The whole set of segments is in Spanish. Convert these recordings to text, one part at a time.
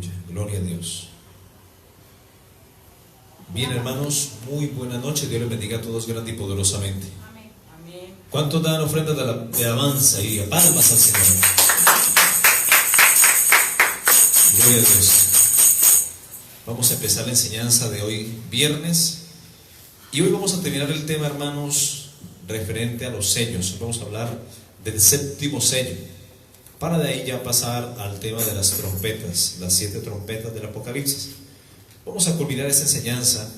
Aleluya, gloria a Dios. Bien, hermanos, muy buena noche. Dios les bendiga a todos grande y poderosamente. Amén. ¿Cuántos dan ofrendas de alabanza y palmas al Señor? Gloria a Dios. Vamos a empezar la enseñanza de hoy, viernes. Y hoy vamos a terminar el tema, hermanos, referente a los sellos. Hoy vamos a hablar del séptimo sello, para de ahí ya pasar al tema de las trompetas, las 7 trompetas del Apocalipsis. Vamos a culminar esta enseñanza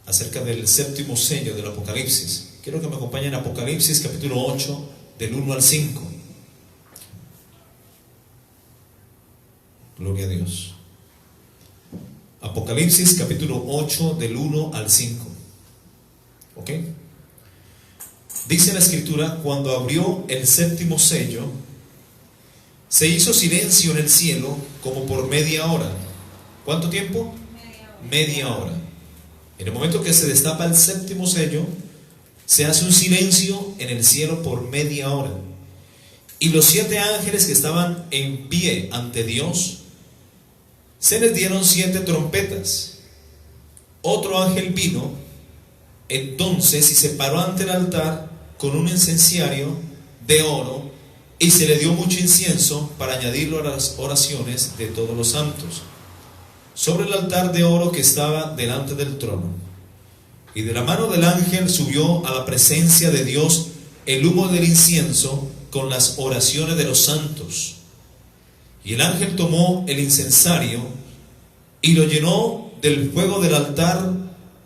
acerca del séptimo sello del Apocalipsis. Quiero que me acompañen a Apocalipsis capítulo 8, del 1 al 5. Gloria a Dios. Apocalipsis capítulo 8, del 1 al 5. ¿Ok? Dice la Escritura: cuando abrió el séptimo sello, se hizo silencio en el cielo como por media hora. ¿Cuánto tiempo? Media hora. En el momento que se destapa el séptimo sello, se hace un silencio en el cielo por media hora. Y los 7 ángeles que estaban en pie ante Dios, se les dieron 7 trompetas. Otro ángel vino entonces y se paró ante el altar con un incenciario de oro, y se le dio mucho incienso para añadirlo a las oraciones de todos los santos, sobre el altar de oro que estaba delante del trono. Y de la mano del ángel subió a la presencia de Dios el humo del incienso con las oraciones de los santos. Y el ángel tomó el incensario y lo llenó del fuego del altar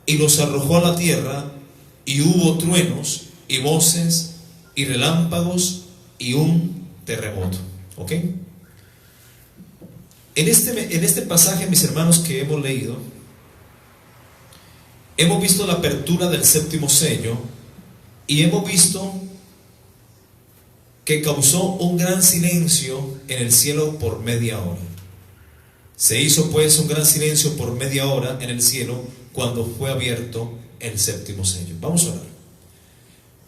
y los arrojó a la tierra, y hubo truenos y voces y relámpagos y un terremoto. ¿Ok? En este pasaje, mis hermanos, que hemos leído, hemos visto la apertura del séptimo sello y hemos visto que causó un gran silencio en el cielo por media hora. Se hizo pues un gran silencio por media hora en el cielo cuando fue abierto el séptimo sello. Vamos a orar.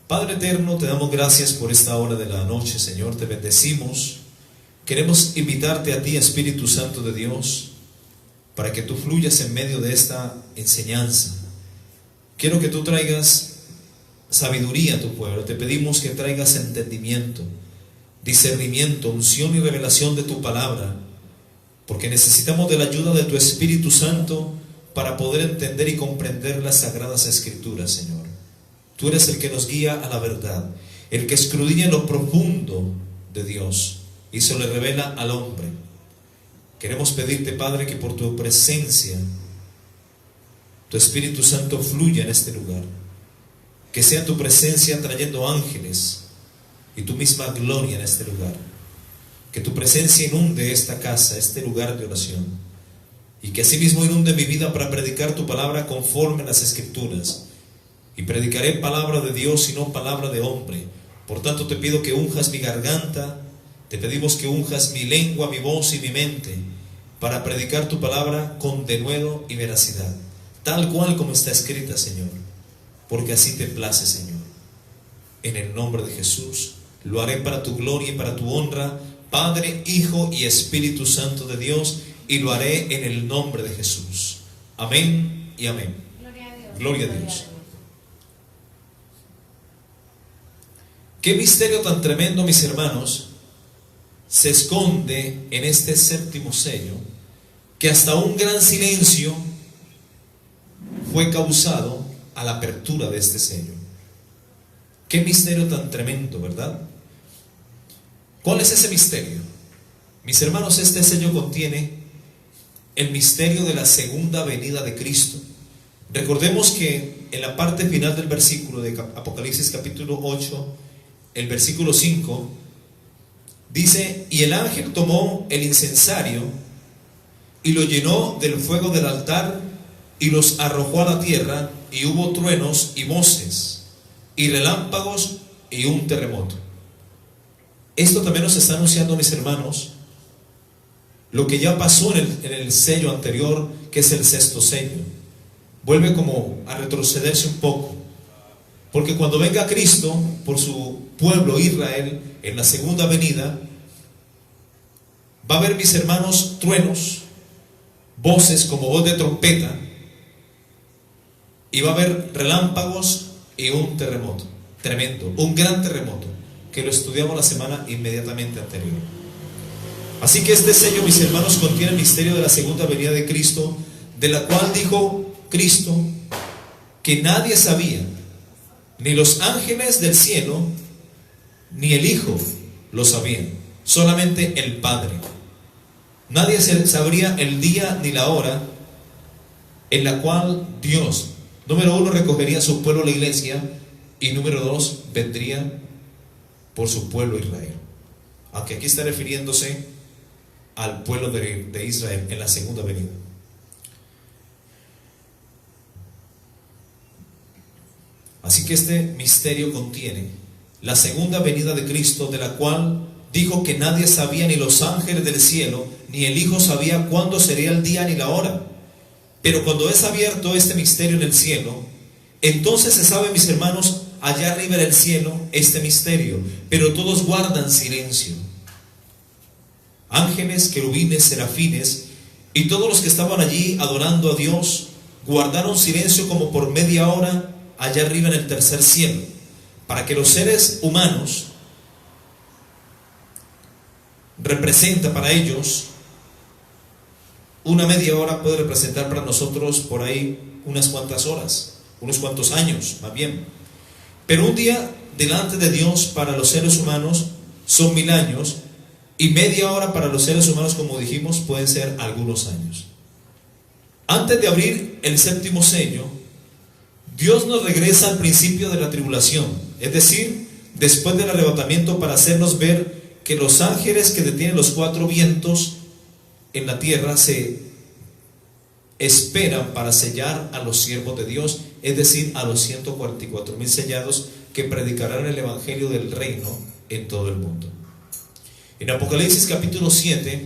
Padre eterno, te damos gracias por esta hora de la noche, Señor. Te bendecimos. Queremos invitarte a ti, Espíritu Santo de Dios, para que tú fluyas en medio de esta enseñanza. Quiero que tú traigas sabiduría a tu pueblo. Te pedimos que traigas entendimiento, discernimiento, unción y revelación de tu palabra, porque necesitamos de la ayuda de tu Espíritu Santo para poder entender y comprender las sagradas Escrituras, Señor. Tú eres el que nos guía a la verdad, el que escudriña lo profundo de Dios y se le revela al hombre. Queremos pedirte, Padre, que por tu presencia, tu Espíritu Santo fluya en este lugar. Que sea tu presencia trayendo ángeles y tu misma gloria en este lugar. Que tu presencia inunde esta casa, este lugar de oración. Y que asimismo inunde mi vida para predicar tu palabra conforme a las Escrituras. Y predicaré palabra de Dios y no palabra de hombre. Por tanto te pido que unjas mi garganta. Te pedimos que unjas mi lengua, mi voz y mi mente, para predicar tu palabra con denuedo y veracidad, tal cual como está escrita, Señor, porque así te place, Señor. En el nombre de Jesús, lo haré para tu gloria y para tu honra, Padre, Hijo y Espíritu Santo de Dios, y lo haré en el nombre de Jesús. Amén y amén. Gloria a Dios. Gloria a Dios. Qué misterio tan tremendo, mis hermanos, se esconde en este séptimo sello, que hasta un gran silencio fue causado a la apertura de este sello. Qué misterio tan tremendo, ¿verdad? ¿Cuál es ese misterio? Mis hermanos, este sello contiene el misterio de la segunda venida de Cristo. Recordemos que en la parte final del versículo de Apocalipsis capítulo 8, el versículo 5, dice: y el ángel tomó el incensario y lo llenó del fuego del altar y los arrojó a la tierra, y hubo truenos y voces y relámpagos y un terremoto. Esto también nos está anunciando, mis hermanos, lo que ya pasó en el sello anterior, que es el sexto sello. Vuelve como a retrocederse un poco, porque cuando venga Cristo por su pueblo Israel en la segunda venida, Va a haber, mis hermanos, truenos, voces como voz de trompeta, y va a haber relámpagos y un terremoto tremendo, un gran terremoto, que lo estudiamos la semana inmediatamente anterior. Así que este sello, mis hermanos, contiene el misterio de la segunda venida de Cristo, de la cual dijo Cristo que nadie sabía, ni los ángeles del cielo, ni el Hijo lo sabían, solamente el Padre. Nadie sabría el día ni la hora en la cual Dios, número uno, recogería a su pueblo, la iglesia, y número dos, vendría por su pueblo Israel. Aunque aquí está refiriéndose al pueblo de Israel en la segunda venida. Así que este misterio contiene la segunda venida de Cristo, de la cual dijo que nadie sabía, ni los ángeles del cielo, ni el Hijo sabía cuándo sería el día ni la hora. Pero cuando es abierto este misterio en el cielo, entonces se sabe, mis hermanos, allá arriba en el cielo, este misterio. Pero todos guardan silencio. Ángeles, querubines, serafines y todos los que estaban allí adorando a Dios guardaron silencio como por media hora allá arriba en el tercer cielo, para que los seres humanos, representa para ellos una media hora, puede representar para nosotros por ahí unas cuantas horas, unos cuantos años más bien. Pero un día delante de Dios para los seres humanos son 1000 años, y media hora para los seres humanos, como dijimos, pueden ser algunos años. Antes de abrir el séptimo sello, Dios nos regresa al principio de la tribulación, es decir, después del arrebatamiento, para hacernos ver que los ángeles que detienen los 4 vientos en la tierra se esperan para sellar a los siervos de Dios, es decir, a los 144,000 sellados que predicarán el evangelio del reino en todo el mundo. En Apocalipsis capítulo 7,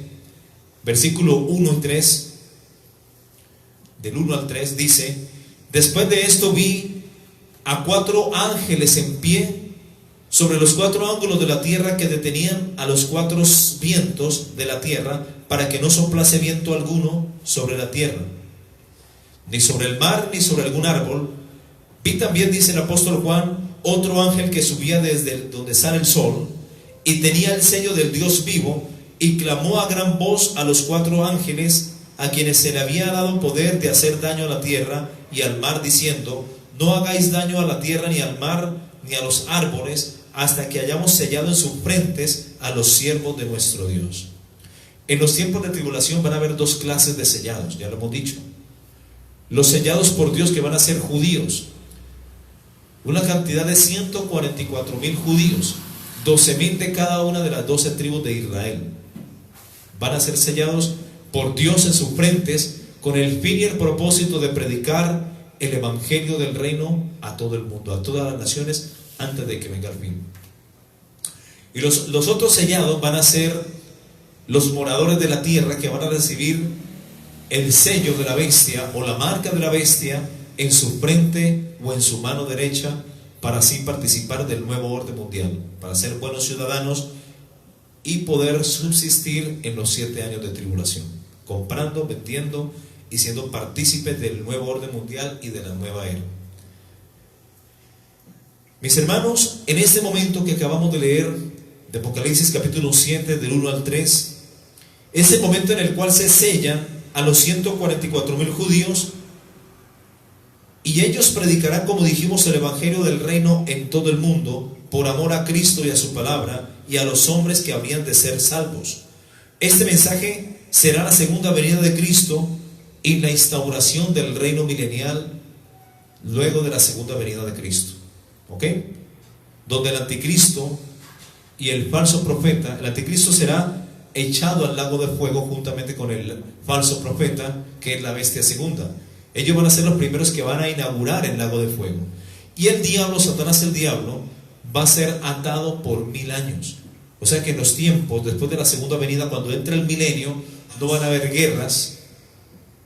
versículo 1 y 3, del 1 al 3, dice: después de esto vi a 4 ángeles en pie sobre los 4 ángulos de la tierra, que detenían a los 4 vientos de la tierra, para que no soplase viento alguno sobre la tierra, ni sobre el mar, ni sobre algún árbol. Vi también, dice el apóstol Juan, otro ángel que subía desde donde sale el sol, y tenía el sello del Dios vivo, y clamó a gran voz a los 4 ángeles a quienes se le había dado poder de hacer daño a la tierra y al mar, diciendo: no hagáis daño a la tierra, ni al mar, ni a los árboles, hasta que hayamos sellado en sus frentes a los siervos de nuestro Dios. En los tiempos de tribulación van a haber 2 clases de sellados, ya lo hemos dicho. Los sellados por Dios, que van a ser judíos, una cantidad de 144,000 judíos, 12,000 de cada una de las 12 tribus de Israel, van a ser sellados por Dios en sus frentes, con el fin y el propósito de predicar el evangelio del reino a todo el mundo, a todas las naciones, antes de que venga el fin. Y los otros sellados van a ser los moradores de la tierra, que van a recibir el sello de la bestia o la marca de la bestia en su frente o en su mano derecha, para así participar del nuevo orden mundial, para ser buenos ciudadanos y poder subsistir en los 7 años de tribulación, comprando, vendiendo y siendo partícipes del nuevo orden mundial y de la nueva era. Mis hermanos, en este momento que acabamos de leer de Apocalipsis capítulo 7, del 1 al 3, es el momento en el cual se sellan a los 144,000 judíos, y ellos predicarán, como dijimos, el evangelio del reino en todo el mundo, por amor a Cristo y a su palabra, y a los hombres que habrían de ser salvos. Este mensaje será la segunda venida de Cristo y la instauración del reino milenial luego de la segunda venida de Cristo. ¿Ok? Donde el anticristo y el falso profeta, el anticristo será echado al lago de fuego juntamente con el falso profeta, que es la bestia segunda. Ellos van a ser los primeros que van a inaugurar el lago de fuego. Y el diablo, Satanás el diablo, va a ser atado por 1000 años. O sea que en los tiempos después de la segunda venida, cuando entre el milenio, no van a haber guerras,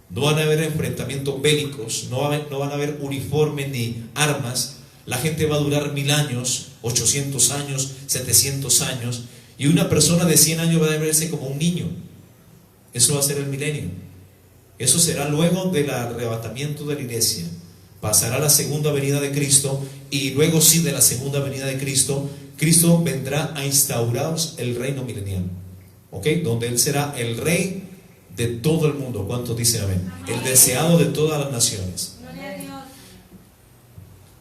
no van a haber enfrentamientos bélicos, no van a haber uniformes ni armas. La gente va a durar 1000 años, 800 años, 700 años. Y una persona de 100 años va a verse como un niño. Eso va a ser el milenio. Eso será luego del arrebatamiento de la iglesia. Pasará la segunda venida de Cristo, y luego sí, de la segunda venida de Cristo, Cristo vendrá a instaurar el reino milenial, ¿ok? Donde Él será el rey de todo el mundo. ¿Cuántos dicen amén? El deseado de todas las naciones. Gloria a Dios.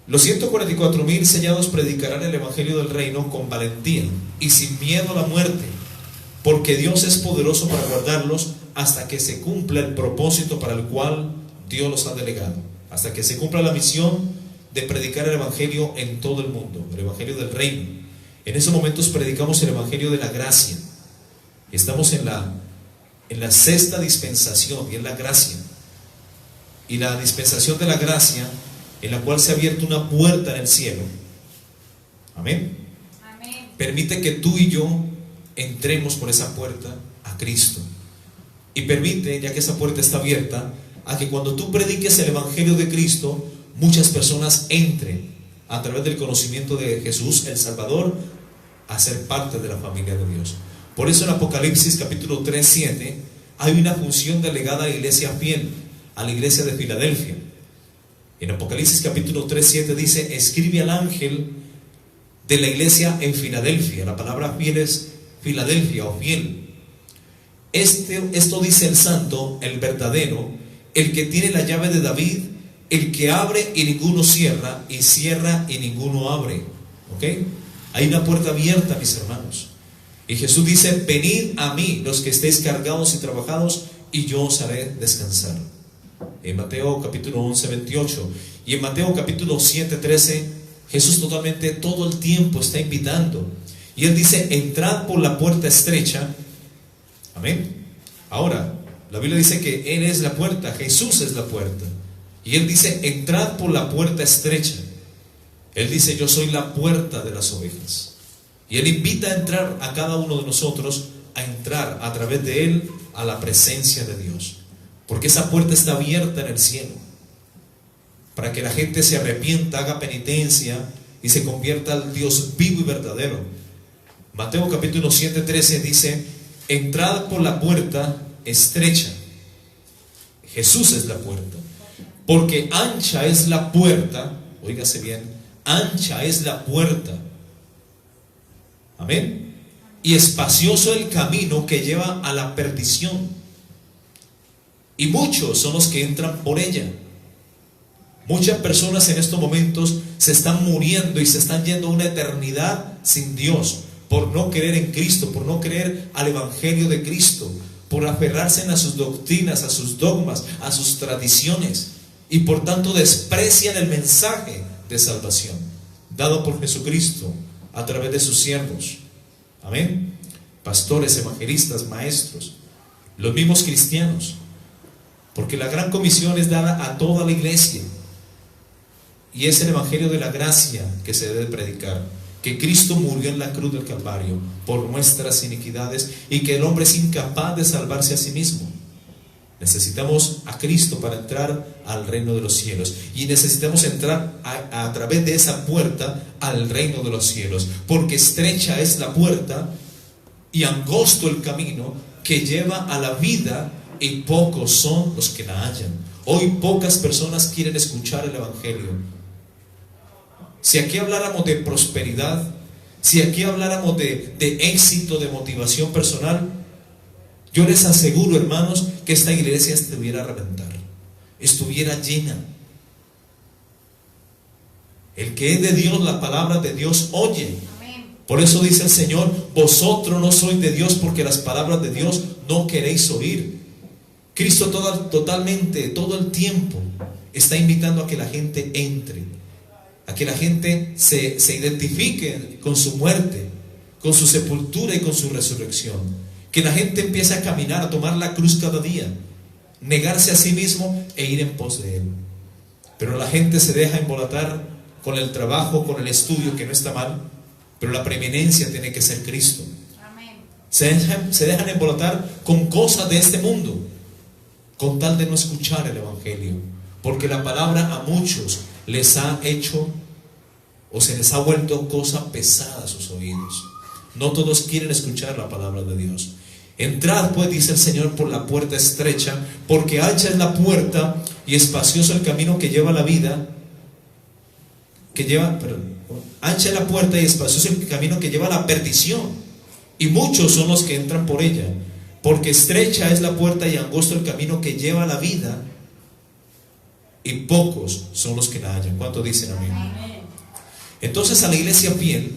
Los 144,000 sellados predicarán el evangelio del reino con valentía y sin miedo a la muerte, porque Dios es poderoso para guardarlos hasta que se cumpla el propósito para el cual Dios los ha delegado, hasta que se cumpla la misión de predicar el evangelio en todo el mundo, el evangelio del reino. En esos momentos predicamos el evangelio de la gracia. Estamos en la sexta dispensación, y es la gracia. Y la dispensación de la gracia, en la cual se ha abierto una puerta en el cielo. Amén. Amén. Permite que tú y yo entremos por esa puerta a Cristo. Y permite, ya que esa puerta está abierta, a que cuando tú prediques el evangelio de Cristo, muchas personas entren a través del conocimiento de Jesús, el Salvador, a ser parte de la familia de Dios. Por eso en Apocalipsis capítulo 3:7 hay una función delegada a la iglesia fiel, a la iglesia de Filadelfia. En Apocalipsis capítulo 3:7 dice: escribe al ángel de la iglesia en Filadelfia. La palabra fiel es Filadelfia o fiel. Esto dice el santo, el verdadero, el que tiene la llave de David, el que abre y ninguno cierra, y cierra y ninguno abre. ¿Ok? Hay una puerta abierta, mis hermanos. Y Jesús dice: venid a mí los que estéis cargados y trabajados, y yo os haré descansar. En Mateo capítulo 11:28. Y en Mateo capítulo 7:13, Jesús totalmente todo el tiempo está invitando. Y Él dice: entrad por la puerta estrecha. Amén. Ahora, la Biblia dice que Él es la puerta, Jesús es la puerta. Y Él dice: entrad por la puerta estrecha. Él dice: yo soy la puerta de las ovejas. Y Él invita a entrar a cada uno de nosotros, a entrar a través de Él a la presencia de Dios. Porque esa puerta está abierta en el cielo, para que la gente se arrepienta, haga penitencia y se convierta al Dios vivo y verdadero. Mateo capítulo 7:13 dice: entrad por la puerta estrecha. Jesús es la puerta. Porque ancha es la puerta, óigase bien, ancha es la puerta. Amén. Y espacioso el camino que lleva a la perdición, y muchos son los que entran por ella. Muchas personas en estos momentos se están muriendo y se están yendo a una eternidad sin Dios, por no creer en Cristo, por no creer al evangelio de Cristo, por aferrarse a sus doctrinas, a sus dogmas, a sus tradiciones, y por tanto desprecian el mensaje de salvación dado por Jesucristo a través de sus siervos. Amén. Pastores, evangelistas, maestros, los mismos cristianos. Porque la gran comisión es dada a toda la iglesia, y es el evangelio de la gracia que se debe predicar, que Cristo murió en la cruz del Calvario por nuestras iniquidades, y que el hombre es incapaz de salvarse a sí mismo. Necesitamos a Cristo para entrar al reino de los cielos, y necesitamos entrar a través de esa puerta al reino de los cielos, porque estrecha es la puerta y angosto el camino que lleva a la vida, y pocos son los que la hallan. Hoy pocas personas quieren escuchar el evangelio. Si aquí habláramos de prosperidad, si aquí habláramos de éxito, de motivación personal, yo les aseguro, hermanos, que esta iglesia estuviera a reventar, estuviera llena. El que es de Dios, la palabra de Dios oye. Por eso dice el Señor: vosotros no sois de Dios, porque las palabras de Dios no queréis oír. Cristo totalmente, todo el tiempo está invitando a que la gente entre, a que la gente se identifique con su muerte, con su sepultura y con su resurrección. Que la gente empiece a caminar, a tomar la cruz cada día, negarse a sí mismo e ir en pos de Él. Pero la gente se deja embolatar con el trabajo, con el estudio, que no está mal, pero la preeminencia tiene que ser Cristo. Se dejan embolatar con cosas de este mundo, con tal de no escuchar el evangelio, porque la palabra a muchos les ha hecho, o se les ha vuelto cosa pesada a sus oídos. No todos quieren escuchar la palabra de Dios. Entrad pues, dice el Señor, por la puerta estrecha, porque ancha es la puerta y espacioso el camino que lleva a la vida, ancha es la puerta y espacioso el camino que lleva a la perdición, y muchos son los que entran por ella, porque estrecha es la puerta y angosto el camino que lleva a la vida, y pocos son los que la hallan. ¿Cuánto dicen amén? Entonces a la iglesia fiel,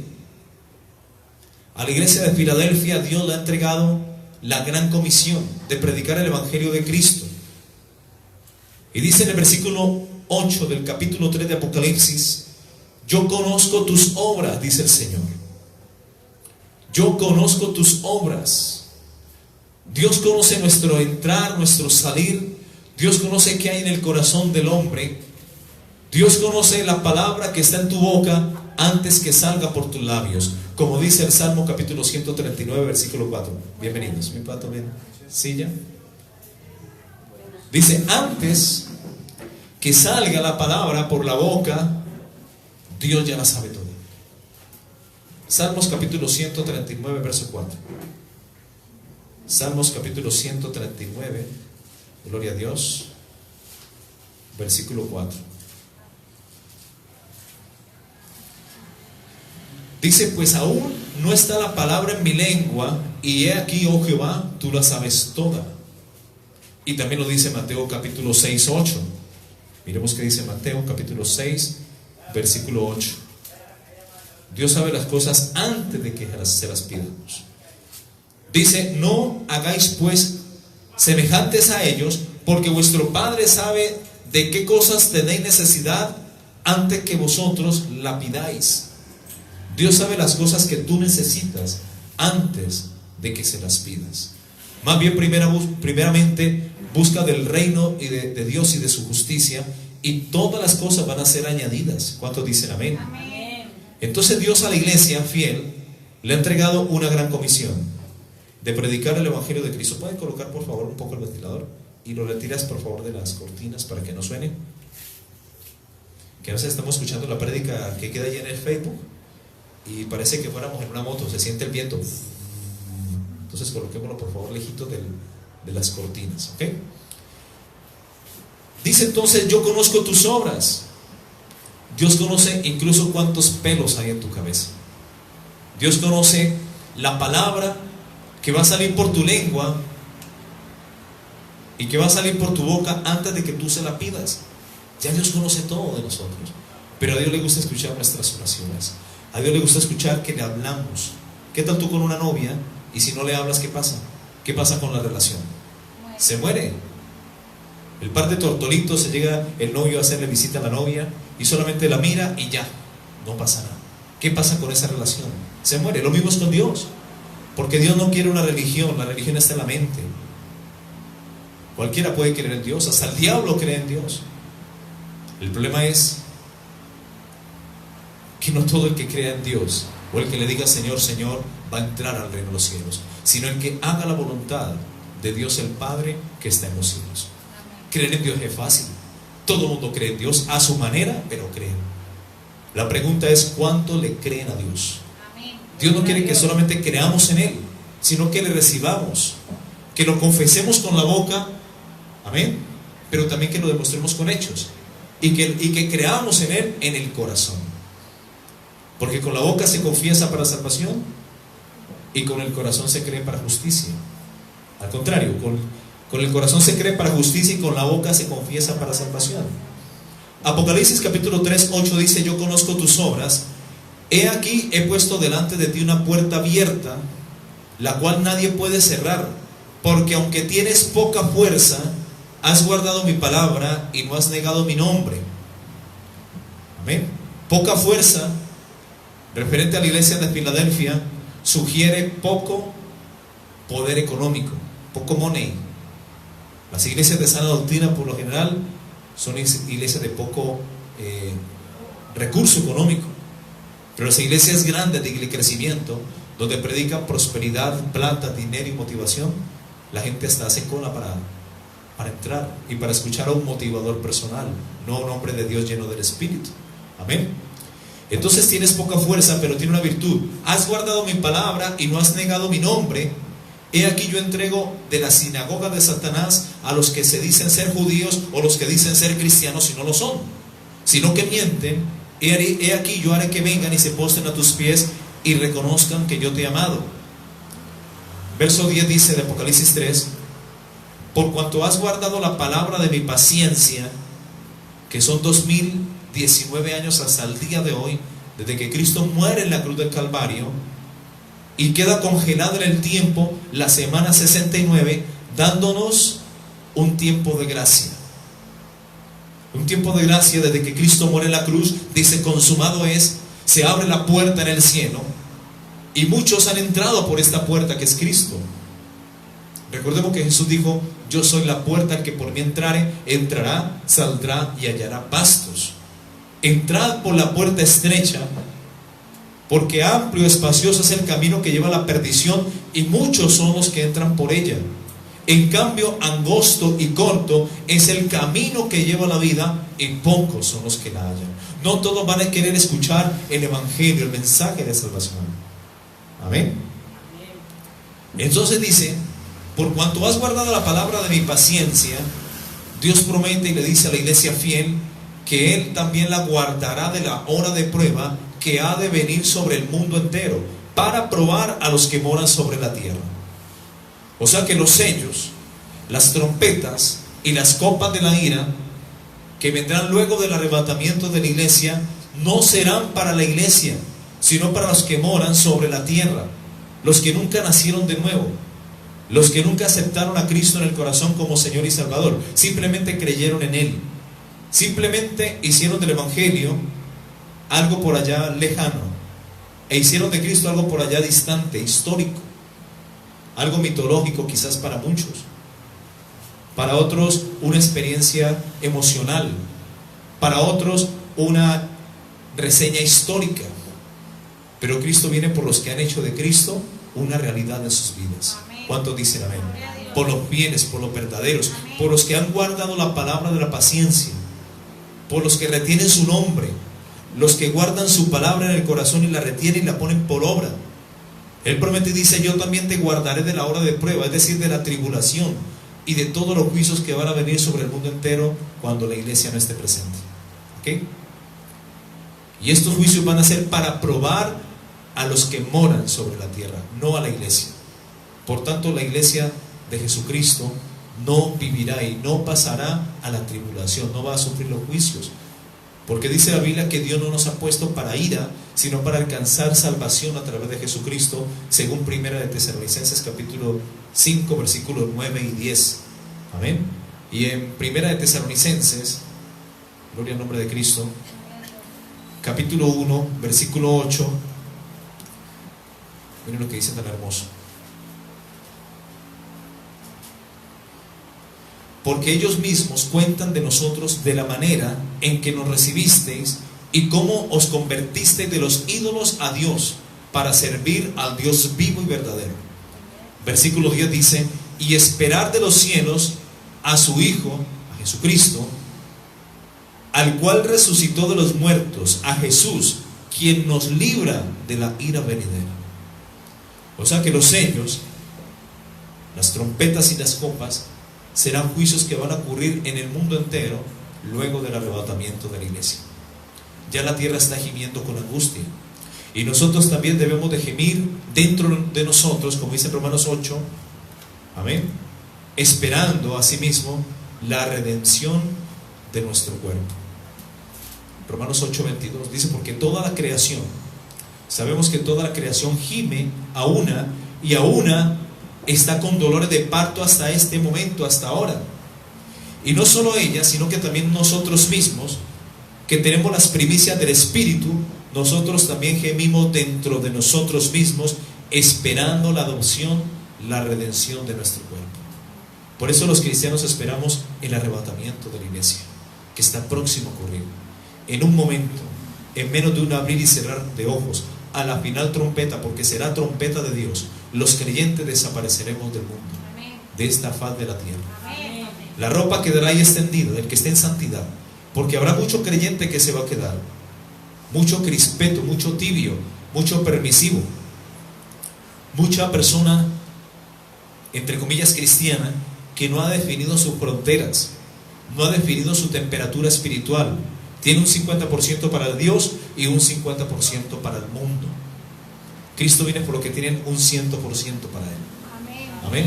a la iglesia de Filadelfia, Dios le ha entregado la gran comisión de predicar el evangelio de Cristo. Y dice en el versículo 8 del capítulo 3 de Apocalipsis: yo conozco tus obras, dice el Señor. Yo conozco tus obras. Dios conoce nuestro entrar, nuestro salir. Dios conoce qué hay en el corazón del hombre. Dios conoce la palabra que está en tu boca antes que salga por tus labios, como dice el Salmo capítulo 139 versículo 4. Bienvenidos. Mi pato, ven. Silla. Dice: antes que salga la palabra por la boca, Dios ya la sabe todo. Salmos capítulo 139 verso 4. Salmos capítulo 139, gloria a Dios, versículo 4. Dice: pues aún no está la palabra en mi lengua, y he aquí, oh Jehová, tú la sabes toda. Y también lo dice Mateo capítulo 6, 8. Miremos qué dice Mateo capítulo 6, versículo 8. Dios sabe las cosas antes de que se las pidamos. Dice: no hagáis pues semejantes a ellos, porque vuestro Padre sabe de qué cosas tenéis necesidad antes que vosotros la pidáis. Dios sabe las cosas que tú necesitas antes de que se las pidas. Más bien, primeramente busca del reino y de Dios y de su justicia, y todas las cosas van a ser añadidas. ¿Cuántos dicen amén? Amén. Entonces Dios a la iglesia fiel le ha entregado una gran comisión de predicar el evangelio de Cristo. ¿Pueden colocar por favor un poco el ventilador y lo retiras por favor de las cortinas para que no suene? Que a veces estamos escuchando la prédica que queda ahí en el Facebook y parece que fuéramos en una moto, se siente el viento. Entonces coloquémoslo por favor lejito de las cortinas, ¿ok? Dice entonces: yo conozco tus obras. Dios conoce incluso cuántos pelos hay en tu cabeza. Dios conoce la palabra que va a salir por tu lengua y que va a salir por tu boca antes de que tú se la pidas. Ya Dios conoce todo de nosotros. Pero a Dios le gusta escuchar nuestras oraciones. A Dios le gusta escuchar que le hablamos. ¿Qué tal tú con una novia? Y si no le hablas, ¿qué pasa? ¿Qué pasa con la relación? Se muere. El par de tortolitos, se llega el novio a hacerle visita a la novia y solamente la mira y ya, no pasa nada. ¿Qué pasa con esa relación? Se muere. Lo mismo es con Dios, porque Dios no quiere una religión. La religión está en la mente. Cualquiera puede creer en Dios, hasta el diablo cree en Dios. El problema es que no todo el que crea en Dios o el que le diga Señor, Señor va a entrar al reino de los cielos, sino el que haga la voluntad de Dios el Padre que está en los cielos. Creer en Dios es fácil. Todo el mundo cree en Dios a su manera, pero creen. La pregunta es: ¿cuánto le creen a Dios? Dios no quiere que solamente creamos en Él, sino que le recibamos, que lo confesemos con la boca, amén, pero también que lo demostremos con hechos, y que creamos en Él en el corazón. Porque con la boca se confiesa para salvación y con el corazón se cree para justicia. Al contrario, con el corazón se cree para justicia y con la boca se confiesa para salvación. Apocalipsis capítulo 3, 8 dice: yo conozco tus obras. He aquí, he puesto delante de ti una puerta abierta, la cual nadie puede cerrar, porque aunque tienes poca fuerza, has guardado mi palabra y no has negado mi nombre. Amén. Poca fuerza, referente a la iglesia de Filadelfia, sugiere poco poder económico, poco money. Las iglesias de sana doctrina por lo general son iglesias de poco recurso económico, pero las iglesias grandes de crecimiento, donde predican prosperidad, plata, dinero y motivación, la gente hasta hace cola para entrar y para escuchar a un motivador personal, no a un hombre de Dios lleno del Espíritu. Amén. Entonces tienes poca fuerza, pero tiene una virtud. Has guardado mi palabra y no has negado mi nombre. He aquí yo entrego de la sinagoga de Satanás a los que se dicen ser judíos o los que dicen ser cristianos y no lo son, sino que mienten. He aquí yo haré que vengan y se postren a tus pies y reconozcan que yo te he amado. Verso 10 dice de Apocalipsis 3: por cuanto has guardado la palabra de mi paciencia, que son 2019 años hasta el día de hoy, desde que Cristo muere en la cruz del Calvario, y queda congelado en el tiempo la semana 69, dándonos un tiempo de gracia. Un tiempo de gracia desde que Cristo muere en la cruz. Dice: consumado es. Se abre la puerta en el cielo y muchos han entrado por esta puerta que es Cristo. Recordemos que Jesús dijo: yo soy la puerta, el que por mí entrare, entrará, saldrá y hallará pastos. Entrad por la puerta estrecha, porque amplio y espacioso es el camino que lleva a la perdición, y muchos son los que entran por ella. En cambio, angosto y corto es el camino que lleva a la vida, y pocos son los que la hallan. No todos van a querer escuchar el evangelio, el mensaje de salvación. Amén. Entonces dice: por cuanto has guardado la palabra de mi paciencia, Dios promete y le dice a la iglesia fiel que Él también la guardará de la hora de prueba que ha de venir sobre el mundo entero, para probar a los que moran sobre la tierra. O sea que los sellos, las trompetas y las copas de la ira que vendrán luego del arrebatamiento de la iglesia no serán para la iglesia, sino para los que moran sobre la tierra, los que nunca nacieron de nuevo, los que nunca aceptaron a Cristo en el corazón como Señor y Salvador, simplemente creyeron en Él, simplemente hicieron del evangelio algo por allá lejano, e hicieron de Cristo algo por allá distante, histórico, algo mitológico quizás para muchos, para otros una experiencia emocional, para otros una reseña histórica. Pero Cristo viene por los que han hecho de Cristo una realidad en sus vidas. ¿Cuántos dicen amén? Por los bienes, por los verdaderos, por los que han guardado la palabra de la paciencia, por los que retienen su nombre, los que guardan su palabra en el corazón y la retienen y la ponen por obra. Él promete y dice: yo también te guardaré de la hora de prueba, es decir, de la tribulación y de todos los juicios que van a venir sobre el mundo entero cuando la iglesia no esté presente. ¿Ok? Y estos juicios van a ser para probar a los que moran sobre la tierra, no a la iglesia. Por tanto, la iglesia de Jesucristo no vivirá y no pasará a la tribulación, no va a sufrir los juicios, porque dice la Biblia que Dios no nos ha puesto para ira, sino para alcanzar salvación a través de Jesucristo, según Primera de Tesalonicenses capítulo 5 versículos 9 y 10. Amén. Y en Primera de Tesalonicenses, gloria al nombre de Cristo, capítulo 1 versículo 8, miren lo que dice tan hermoso: porque ellos mismos cuentan de nosotros de la manera en que nos recibisteis y cómo os convertisteis de los ídolos a Dios para servir al Dios vivo y verdadero. Versículo 10 dice: y esperar de los cielos a su Hijo, a Jesucristo, al cual resucitó de los muertos, a Jesús, quien nos libra de la ira venidera. O sea que los sellos, las trompetas y las copas serán juicios que van a ocurrir en el mundo entero luego del arrebatamiento de la iglesia. Ya la tierra está gimiendo con angustia, y nosotros también debemos de gemir dentro de nosotros, como dice Romanos 8, amén, esperando asimismo la redención de nuestro cuerpo. Romanos 8:22 dice: porque toda la creación, sabemos que toda la creación gime a una y a una está con dolores de parto hasta este momento, hasta ahora. Y no solo ella, sino que también nosotros mismos, que tenemos las primicias del Espíritu, nosotros también gemimos dentro de nosotros mismos, esperando la adopción, la redención de nuestro cuerpo. Por eso los cristianos esperamos el arrebatamiento de la iglesia, que está próximo a ocurrir. En un momento, en menos de un abrir y cerrar de ojos, a la final trompeta, porque será trompeta de Dios, los creyentes desapareceremos del mundo, de esta faz de la tierra. La ropa quedará ahí extendida, el que esté en santidad, porque habrá mucho creyente que se va a quedar. mucho crispeto, mucho tibio, mucho permisivo, mucha persona, entre comillas, cristiana, que no ha definido sus fronteras, no ha definido su temperatura espiritual. Tiene un 50% para Dios y un 50% para el mundo. Cristo viene por lo que tienen un 100% para Él. Amén.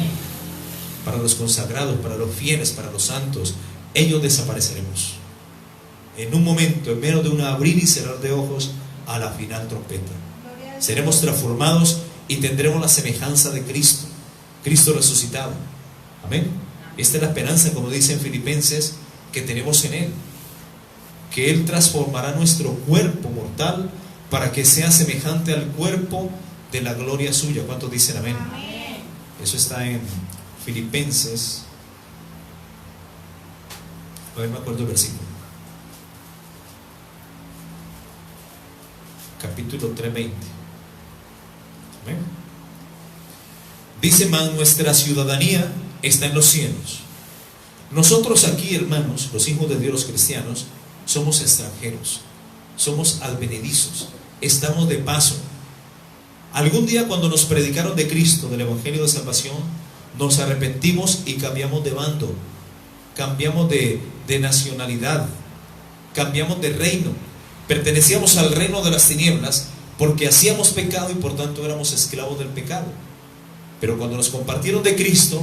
Para los consagrados, para los fieles, para los santos, ellos desapareceremos en un momento, en menos de un abrir y cerrar de ojos, a la final trompeta. Seremos transformados y tendremos la semejanza de Cristo, Cristo resucitado. Amén. Esta es la esperanza, como dice en Filipenses, que tenemos en Él, que Él transformará nuestro cuerpo mortal para que sea semejante al cuerpo de la gloria suya. ¿Cuántos dicen amén? Amén. Eso está en Filipenses. A ver, me acuerdo el versículo. Capítulo 3:20. Amén. Dice: mas nuestra ciudadanía está en los cielos. Nosotros aquí, hermanos, los hijos de Dios, los cristianos, somos extranjeros, somos advenedizos, estamos de paso. Algún día, cuando nos predicaron de Cristo, del Evangelio de Salvación, nos arrepentimos y cambiamos de bando, cambiamos de nacionalidad, cambiamos de reino. Pertenecíamos al reino de las tinieblas porque hacíamos pecado y por tanto éramos esclavos del pecado. Pero cuando nos compartieron de Cristo,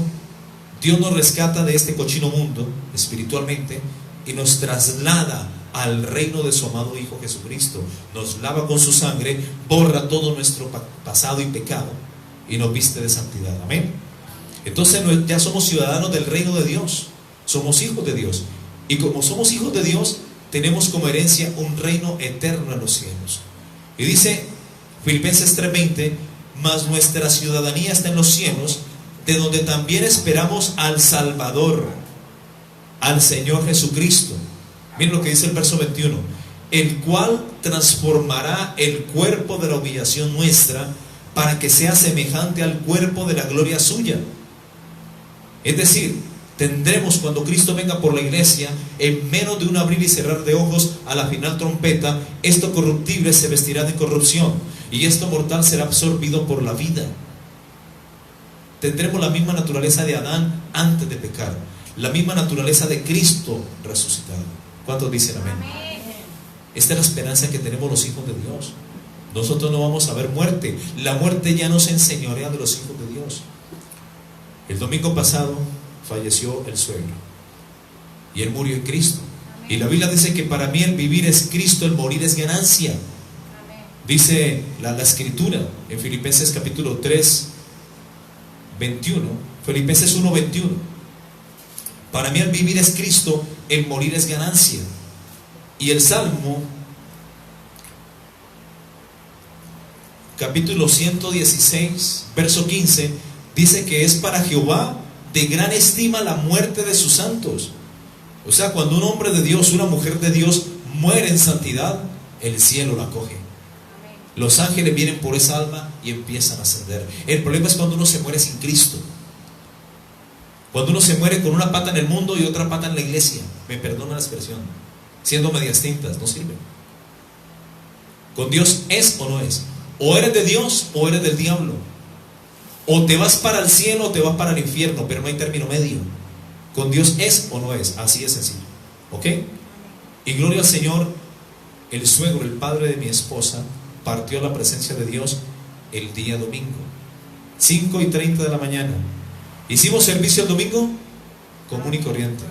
Dios nos rescata de este cochino mundo espiritualmente y nos traslada al reino de su amado Hijo Jesucristo. Nos lava con su sangre, borra todo nuestro pasado y pecado y nos viste de santidad. Amén. Entonces ya somos ciudadanos del reino de Dios, somos hijos de Dios, y como somos hijos de Dios, tenemos como herencia un reino eterno en los cielos. Y dice Filipenses 3:20: mas nuestra ciudadanía está en los cielos, de donde también esperamos al Salvador, al Señor Jesucristo. Miren lo que dice el verso 21: el cual transformará el cuerpo de la humillación nuestra para que sea semejante al cuerpo de la gloria suya. Es decir, tendremos, cuando Cristo venga por la iglesia, en menos de un abrir y cerrar de ojos, a la final trompeta, esto corruptible se vestirá de corrupción y esto mortal será absorbido por la vida. Tendremos la misma naturaleza de Adán antes de pecar, la misma naturaleza de Cristo resucitado. ¿Cuántos dicen amén? Esta es la esperanza que tenemos los hijos de Dios. Nosotros no vamos a ver muerte. La muerte ya no se enseñorea de los hijos de Dios. El domingo pasado falleció el suegro y él murió en Cristo. Y la Biblia dice que para mí el vivir es Cristo, el morir es ganancia. Dice la escritura en Filipenses capítulo 3, 21, Filipenses 1, 21: para mí el vivir es Cristo, el morir es ganancia. Y el Salmo capítulo 116, verso 15, dice que es para Jehová de gran estima la muerte de sus santos. O sea, cuando un hombre de Dios, una mujer de Dios muere en santidad, el cielo la acoge. Los ángeles vienen por esa alma y empiezan a ascender. El problema es cuando uno se muere sin Cristo, cuando uno se muere con una pata en el mundo y otra pata en la iglesia. Me perdona la expresión, siendo medias tintas, no sirve. Con Dios es o no es. O eres de Dios o eres del diablo. O te vas para el cielo o te vas para el infierno, pero no hay término medio. Con Dios es o no es, así es sencillo. ¿Ok? Y gloria al Señor, el suegro, el padre de mi esposa, partió a la presencia de Dios el día domingo, 5:30 de la mañana. Hicimos servicio el domingo común y corriente,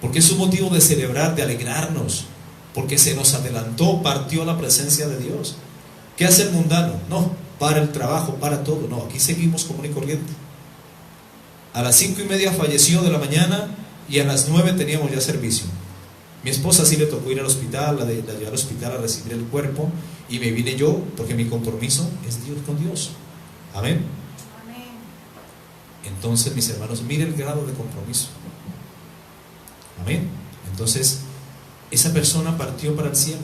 porque es un motivo de celebrar, de alegrarnos, porque se nos adelantó, partió a la presencia de Dios. ¿Qué hace el mundano? No, para el trabajo, para todo. No, aquí seguimos común y corriente. A las 5:30 falleció de la mañana y a las 9 teníamos ya servicio. Mi esposa sí le tocó ir al hospital, la llevar al hospital a recibir el cuerpo, y me vine yo porque mi compromiso es Dios con Dios. Amén. Entonces, mis hermanos, miren el grado de compromiso. Amén. Entonces, esa persona partió para el cielo,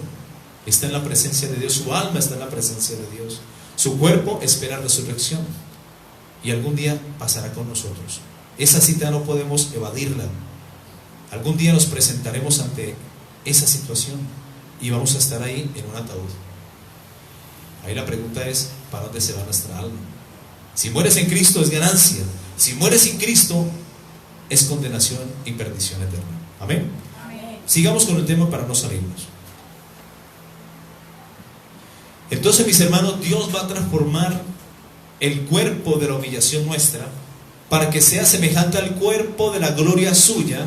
está en la presencia de Dios, su alma está en la presencia de Dios, su cuerpo espera resurrección y algún día pasará con nosotros. Esa cita no podemos evadirla. Algún día nos presentaremos ante esa situación. y vamos a estar ahí en un ataúd. Ahí la pregunta es, ¿para dónde se va nuestra alma? Si mueres en Cristo es ganancia. Si mueres sin Cristo es condenación y perdición eterna. Amén. Amén. Sigamos con el tema para no salirnos. Entonces, mis hermanos, Dios va a transformar el cuerpo de la humillación nuestra para que sea semejante al cuerpo de la gloria suya,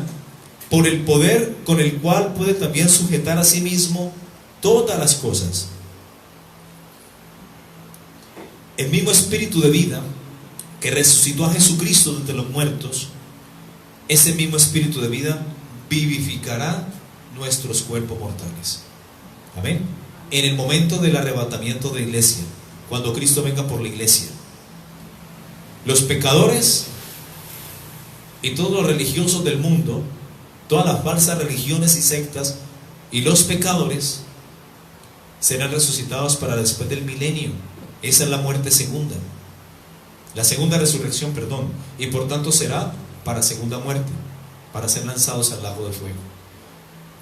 por el poder con el cual puede también sujetar a sí mismo todas las cosas. El mismo espíritu de vida que resucitó a Jesucristo de entre los muertos, ese mismo espíritu de vida vivificará nuestros cuerpos mortales. Amén. En el momento del arrebatamiento de la iglesia, cuando Cristo venga por la iglesia, los pecadores y todos los religiosos del mundo, todas las falsas religiones y sectas, y los pecadores serán resucitados para después del milenio. Esa es la muerte segunda, la segunda resurrección, perdón, y por tanto será para segunda muerte, para ser lanzados al lago de fuego.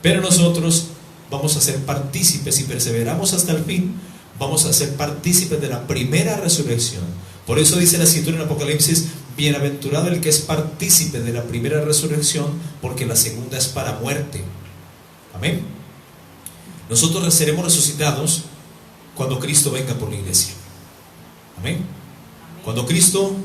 Pero nosotros vamos a ser partícipes, si perseveramos hasta el fin, vamos a ser partícipes de la primera resurrección. Por eso dice la Escritura en Apocalipsis: bienaventurado el que es partícipe de la primera resurrección, porque la segunda es para muerte. Amén. Nosotros seremos resucitados cuando Cristo venga por la iglesia. Amén. Cuando Cristo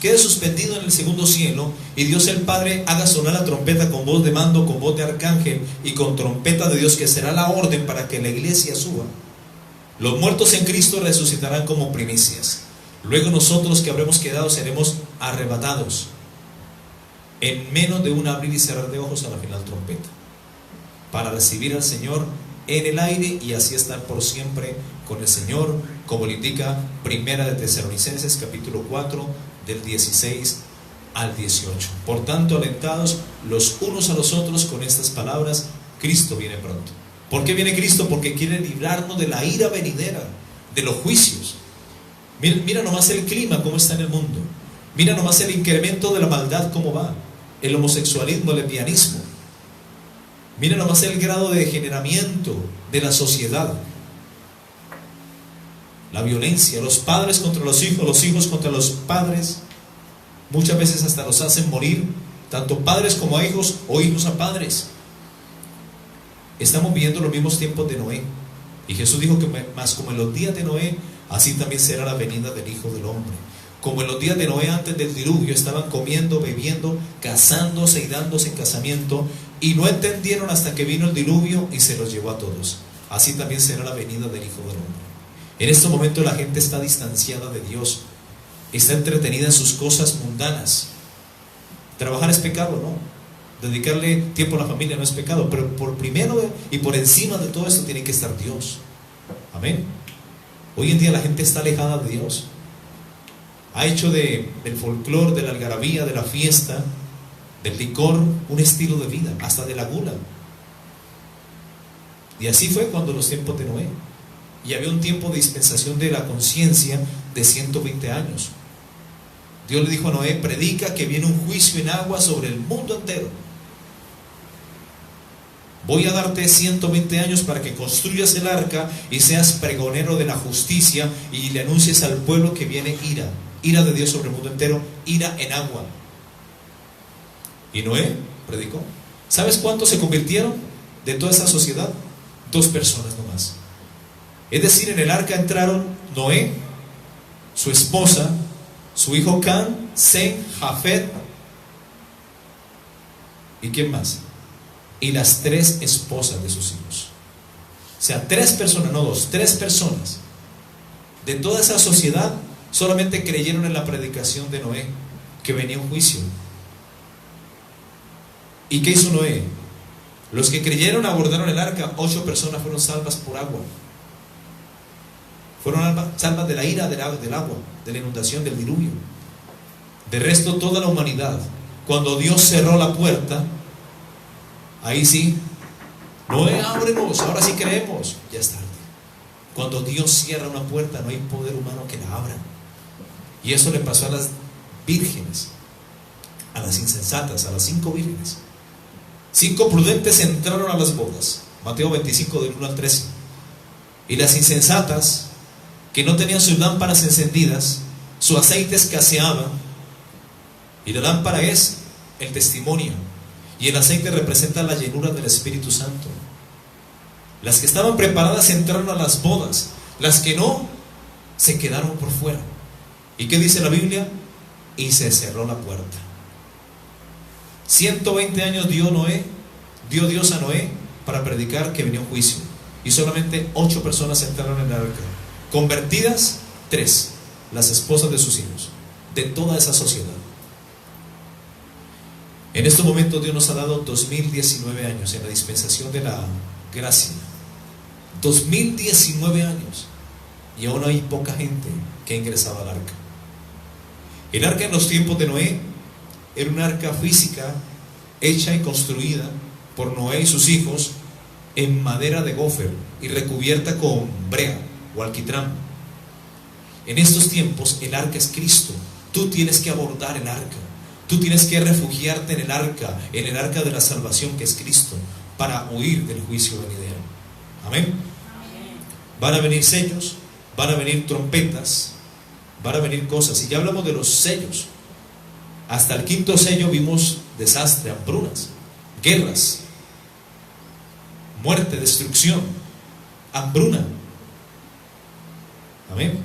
quede suspendido en el segundo cielo y Dios el Padre haga sonar la trompeta con voz de mando, con voz de arcángel y con trompeta de Dios, que será la orden para que la iglesia suba, los muertos en Cristo resucitarán como primicias. Luego nosotros que habremos quedado seremos arrebatados en menos de un abrir y cerrar de ojos a la final trompeta, para recibir al Señor en el aire y así estar por siempre con el Señor, como le indica Primera de Tesalonicenses capítulo 4 del 16 al 18. Por tanto, alentados los unos a los otros con estas palabras: Cristo viene pronto. ¿Por qué viene Cristo? Porque quiere librarnos de la ira venidera, de los juicios. Mira nomás el clima cómo está en el mundo. Mira nomás el incremento de la maldad cómo va, el homosexualismo, el lesbianismo. Mira nomás el grado de degeneramiento de la sociedad, la violencia, los padres contra los hijos contra los padres. Muchas veces hasta los hacen morir, tanto padres como a hijos o hijos a padres. Estamos viviendo los mismos tiempos de Noé, y Jesús dijo que más como en los días de Noé, así también será la venida del Hijo del Hombre. Como en los días de Noé antes del diluvio, estaban comiendo, bebiendo, casándose y dándose en casamiento, y no entendieron hasta que vino el diluvio y se los llevó a todos. Así también será la venida del Hijo del Hombre. En este momento la gente está distanciada de Dios, está entretenida en sus cosas mundanas. Trabajar es pecado, ¿no? Dedicarle tiempo a la familia no es pecado, pero por primero y por encima de todo esto tiene que estar Dios. Amén. Hoy en día la gente está alejada de Dios. Ha hecho del folclore, de la algarabía, de la fiesta, del licor, un estilo de vida, hasta de la gula. Y así fue cuando los tiempos de Noé. Y había un tiempo de dispensación de la conciencia de 120 años. Dios le dijo a Noé: predica que viene un juicio en agua sobre el mundo entero. Voy a darte 120 años para que construyas el arca y seas pregonero de la justicia y le anuncies al pueblo que viene ira de Dios sobre el mundo entero, ira en agua. Y Noé predicó. ¿Sabes cuántos se convirtieron de toda esa sociedad? 2 personas nomás. Es decir, en el arca entraron Noé, su esposa, su hijo Can, Sem, Jafet, ¿y quién más? Y las 3 esposas de sus hijos. O sea, 3 personas, no 2, 3 personas de toda esa sociedad solamente creyeron en la predicación de Noé, que venía un juicio. ¿Y qué hizo Noé? Los que creyeron abordaron el arca. 8 personas fueron salvas por agua. Fueron salvas de la ira del agua, de la inundación, del diluvio. De resto, toda la humanidad, cuando Dios cerró la puerta, ahí sí, Noé, ábrenos, ahora sí creemos. Ya es tarde. Cuando Dios cierra una puerta, no hay poder humano que la abra. Y eso le pasó a las vírgenes, a las insensatas, a las 5 vírgenes. 5 prudentes entraron a las bodas, Mateo 25 del 1 al 13. Y las insensatas, que no tenían sus lámparas encendidas, su aceite escaseaba, y la lámpara es el testimonio, y el aceite representa la llenura del Espíritu Santo. Las que estaban preparadas entraron a las bodas, las que no se quedaron por fuera. ¿Y qué dice la Biblia? Y se cerró la puerta. 120 años dio Dios a Noé para predicar que venía un juicio, y solamente 8 personas entraron en el arca. Convertidas, 3, las esposas de sus hijos, de toda esa sociedad. En estos momentos Dios nos ha dado 2019 años en la dispensación de la gracia. 2019 años, y aún hay poca gente que ha ingresado al arca. El arca en los tiempos de Noé era una arca física hecha y construida por Noé y sus hijos en madera de gofer y recubierta con brea o alquitrán. En estos tiempos el arca es Cristo. Tú tienes que abordar el arca, tú tienes que refugiarte en el arca de la salvación que es Cristo, para huir del juicio venidero. Amén. Van a venir sellos, van a venir trompetas, van a venir cosas. Y ya hablamos de los sellos. Hasta el 5.º sello vimos desastre, hambrunas, guerras, muerte, destrucción, hambruna. Amén.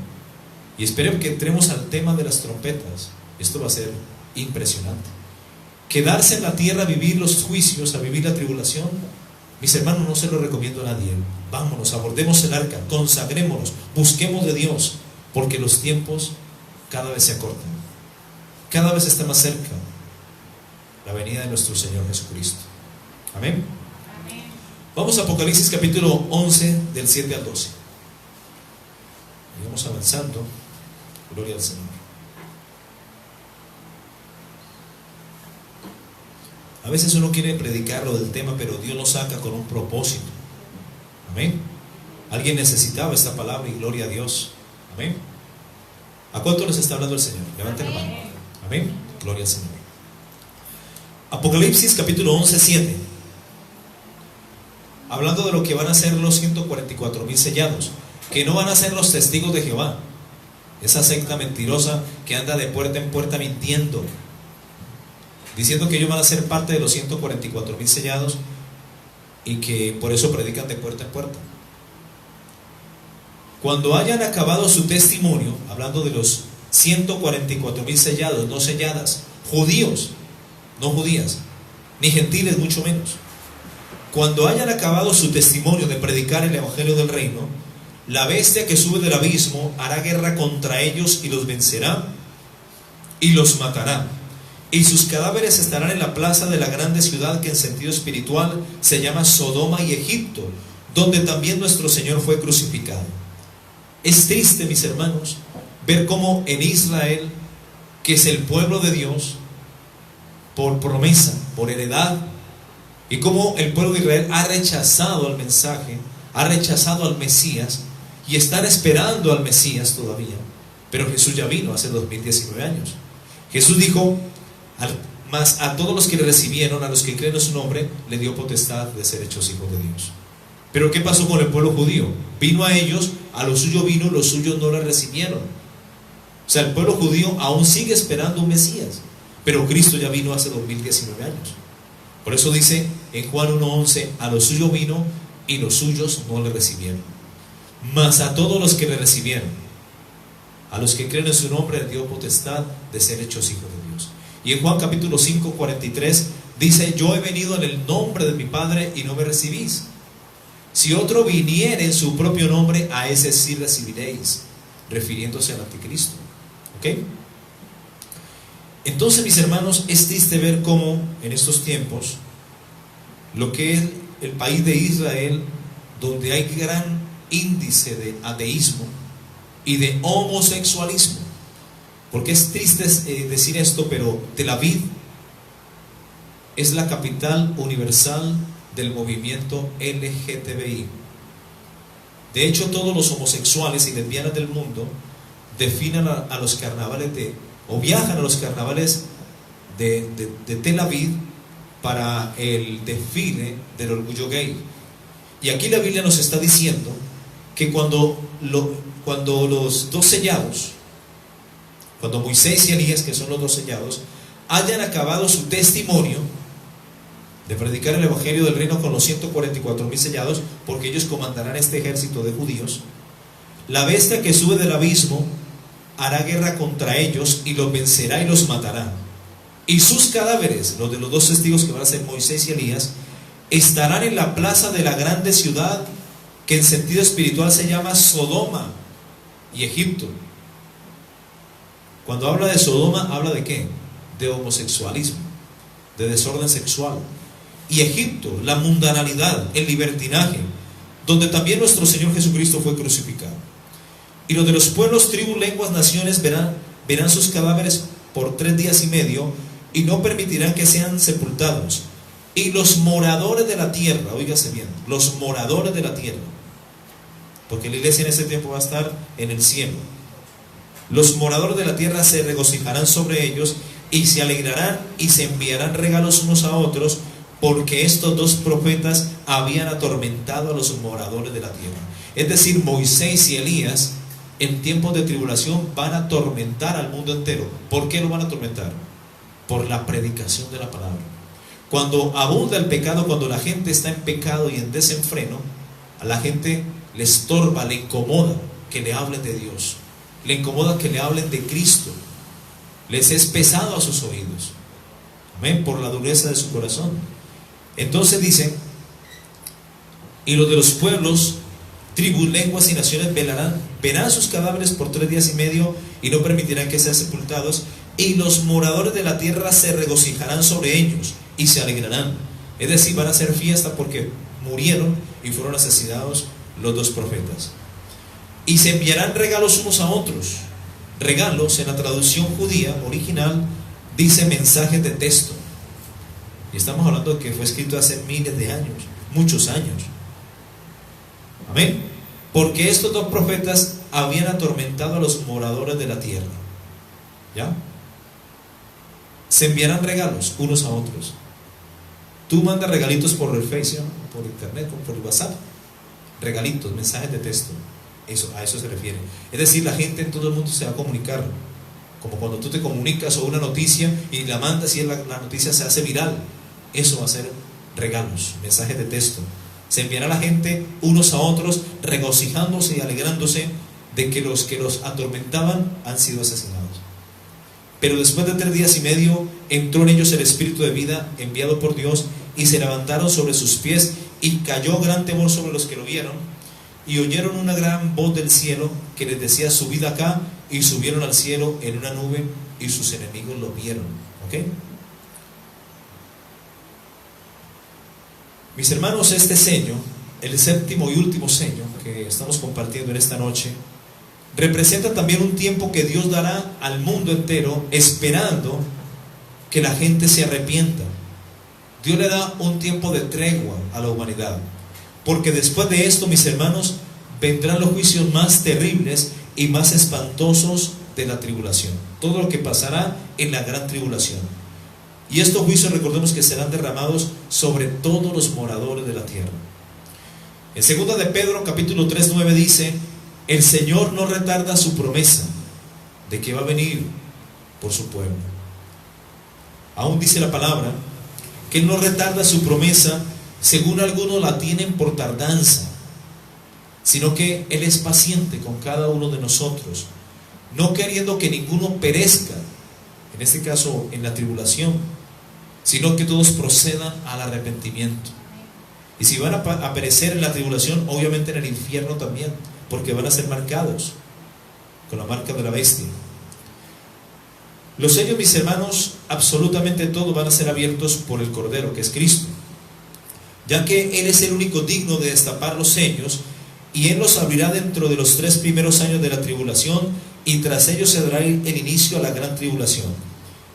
Y espero que entremos al tema de las trompetas. Esto va a ser impresionante. Quedarse en la tierra, a vivir los juicios, a vivir la tribulación, mis hermanos, no se lo recomiendo a nadie. Vámonos, abordemos el arca, consagrémonos, busquemos de Dios, porque los tiempos cada vez se acortan, cada vez está más cerca la venida de nuestro Señor Jesucristo. Amén. Amén. Vamos a Apocalipsis capítulo 11 del 7 al 12. Y vamos avanzando. Gloria al Señor. A veces uno quiere predicar lo del tema, pero Dios lo saca con un propósito. Amén. Alguien necesitaba esta palabra y gloria a Dios. Amén. ¿A cuánto les está hablando el Señor? Levanten la mano. Amén. Gloria al Señor. Apocalipsis capítulo 11, 7. Hablando de lo que van a ser los 144,000 sellados, que no van a ser los testigos de Jehová, esa secta mentirosa que anda de puerta en puerta mintiendo, diciendo que ellos van a ser parte de los 144,000 sellados y que por eso predican de puerta en puerta. Cuando hayan acabado su testimonio, hablando de los 144,000 sellados, no selladas, judíos, no judías, ni gentiles mucho menos. Cuando hayan acabado su testimonio de predicar el evangelio del reino, la bestia que sube del abismo hará guerra contra ellos y los vencerá y los matará. Y sus cadáveres estarán en la plaza de la grande ciudad que en sentido espiritual se llama Sodoma y Egipto, donde también nuestro Señor fue crucificado. Es triste, mis hermanos, ver cómo en Israel, que es el pueblo de Dios, por promesa, por heredad, y cómo el pueblo de Israel ha rechazado el mensaje, ha rechazado al Mesías, y están esperando al Mesías todavía. Pero Jesús ya vino hace 2019 años. Jesús dijo: mas a todos los que le recibieron, a los que creen en su nombre, le dio potestad de ser hechos hijos de Dios. Pero ¿qué pasó con el pueblo judío? Vino a ellos, a lo suyo vino, los suyos no le recibieron. O sea, el pueblo judío aún sigue esperando un Mesías, pero Cristo ya vino hace 2019 años. Por eso dice en Juan 1:11: a lo suyo vino y los suyos no le recibieron. Mas a todos los que le recibieron, a los que creen en su nombre, le dio potestad de ser hechos hijos de Dios. Y en Juan capítulo 5:43 dice: yo he venido en el nombre de mi Padre y no me recibís. Si otro viniere en su propio nombre, a ese sí recibiréis, refiriéndose al anticristo. ¿Ok? Entonces, mis hermanos, es triste ver cómo en estos tiempos, lo que es el país de Israel, donde hay gran índice de ateísmo y de homosexualismo. Porque es triste decir esto, pero Tel Aviv es la capital universal del movimiento LGTBI. De hecho, todos los homosexuales y lesbianas del mundo definen a los carnavales o viajan a los carnavales de Tel Aviv para el desfile del orgullo gay. Y aquí la Biblia nos está diciendo que cuando los dos sellados, cuando Moisés y Elías, que son los dos sellados, hayan acabado su testimonio de predicar el evangelio del reino con los 144,000 sellados, porque ellos comandarán este ejército de judíos, la bestia que sube del abismo hará guerra contra ellos y los vencerá y los matará. Y sus cadáveres, los de los dos testigos que van a ser Moisés y Elías, estarán en la plaza de la grande ciudad, que en sentido espiritual se llama Sodoma y Egipto. Cuando habla de Sodoma, habla de ¿qué? De homosexualismo, de desorden sexual. Y Egipto, la mundanalidad, el libertinaje, donde también nuestro Señor Jesucristo fue crucificado. Y los de los pueblos, tribus, lenguas, naciones verán sus cadáveres por 3 días y medio, y no permitirán que sean sepultados. Y los moradores de la tierra, óigase bien, los moradores de la tierra, porque la iglesia en ese tiempo va a estar en el cielo. Los moradores de la tierra se regocijarán sobre ellos y se alegrarán y se enviarán regalos unos a otros, porque estos dos profetas habían atormentado a los moradores de la tierra. Es decir, Moisés y Elías en tiempos de tribulación van a atormentar al mundo entero. ¿Por qué lo van a atormentar? Por la predicación de la palabra. Cuando abunda el pecado, cuando la gente está en pecado y en desenfreno, a la gente le estorba, le incomoda que le hablen de Dios, le incomoda que le hablen de Cristo, les es pesado a sus oídos, amén, por la dureza de su corazón. Entonces dice: y los de los pueblos, tribus, lenguas y naciones verán sus cadáveres por 3 días y medio y no permitirán que sean sepultados, y los moradores de la tierra se regocijarán sobre ellos y se alegrarán. Es decir, van a hacer fiesta porque murieron y fueron asesinados los dos profetas. Y se enviarán regalos unos a otros. Regalos, en la traducción judía original, dice mensajes de texto. Y estamos hablando de que fue escrito hace miles de años, muchos años. Amén. Porque estos dos profetas habían atormentado a los moradores de la tierra. ¿Ya? Se enviarán regalos unos a otros. Tú mandas regalitos por el Facebook, por internet, por el WhatsApp. Regalitos, mensajes de texto. A eso se refiere. Es decir, la gente en todo el mundo se va a comunicar. Como cuando tú te comunicas sobre una noticia y la mandas y la noticia se hace viral. Eso va a ser regalos, mensajes de texto. Se enviará a la gente unos a otros, regocijándose y alegrándose de que los atormentaban han sido asesinados. Pero después de 3 días y medio entró en ellos el espíritu de vida enviado por Dios, y se levantaron sobre sus pies, y cayó gran temor sobre los que lo vieron, y oyeron una gran voz del cielo que les decía: subid acá, y subieron al cielo en una nube, y sus enemigos lo vieron. ¿Ok? Mis hermanos, este sello, el séptimo y último sello que estamos compartiendo en esta noche, representa también un tiempo que Dios dará al mundo entero, esperando que la gente se arrepienta. Dios le da un tiempo de tregua a la humanidad, porque después de esto, mis hermanos, vendrán los juicios más terribles y más espantosos de la tribulación. Todo lo que pasará en la gran tribulación. Y estos juicios, recordemos que serán derramados sobre todos los moradores de la tierra. En 2 de Pedro capítulo 3:9 dice: el Señor no retarda su promesa de que va a venir por su pueblo. Aún dice la palabra que Él no retarda su promesa, según algunos la tienen por tardanza, sino que Él es paciente con cada uno de nosotros, no queriendo que ninguno perezca, en este caso en la tribulación, sino que todos procedan al arrepentimiento. Y si van a perecer en la tribulación, obviamente en el infierno también, porque van a ser marcados con la marca de la bestia. Los sellos, mis hermanos, absolutamente todos van a ser abiertos por el Cordero, que es Cristo, ya que Él es el único digno de destapar los sellos, y Él los abrirá dentro de los 3 primeros años de la tribulación, y tras ellos se dará el inicio a la gran tribulación,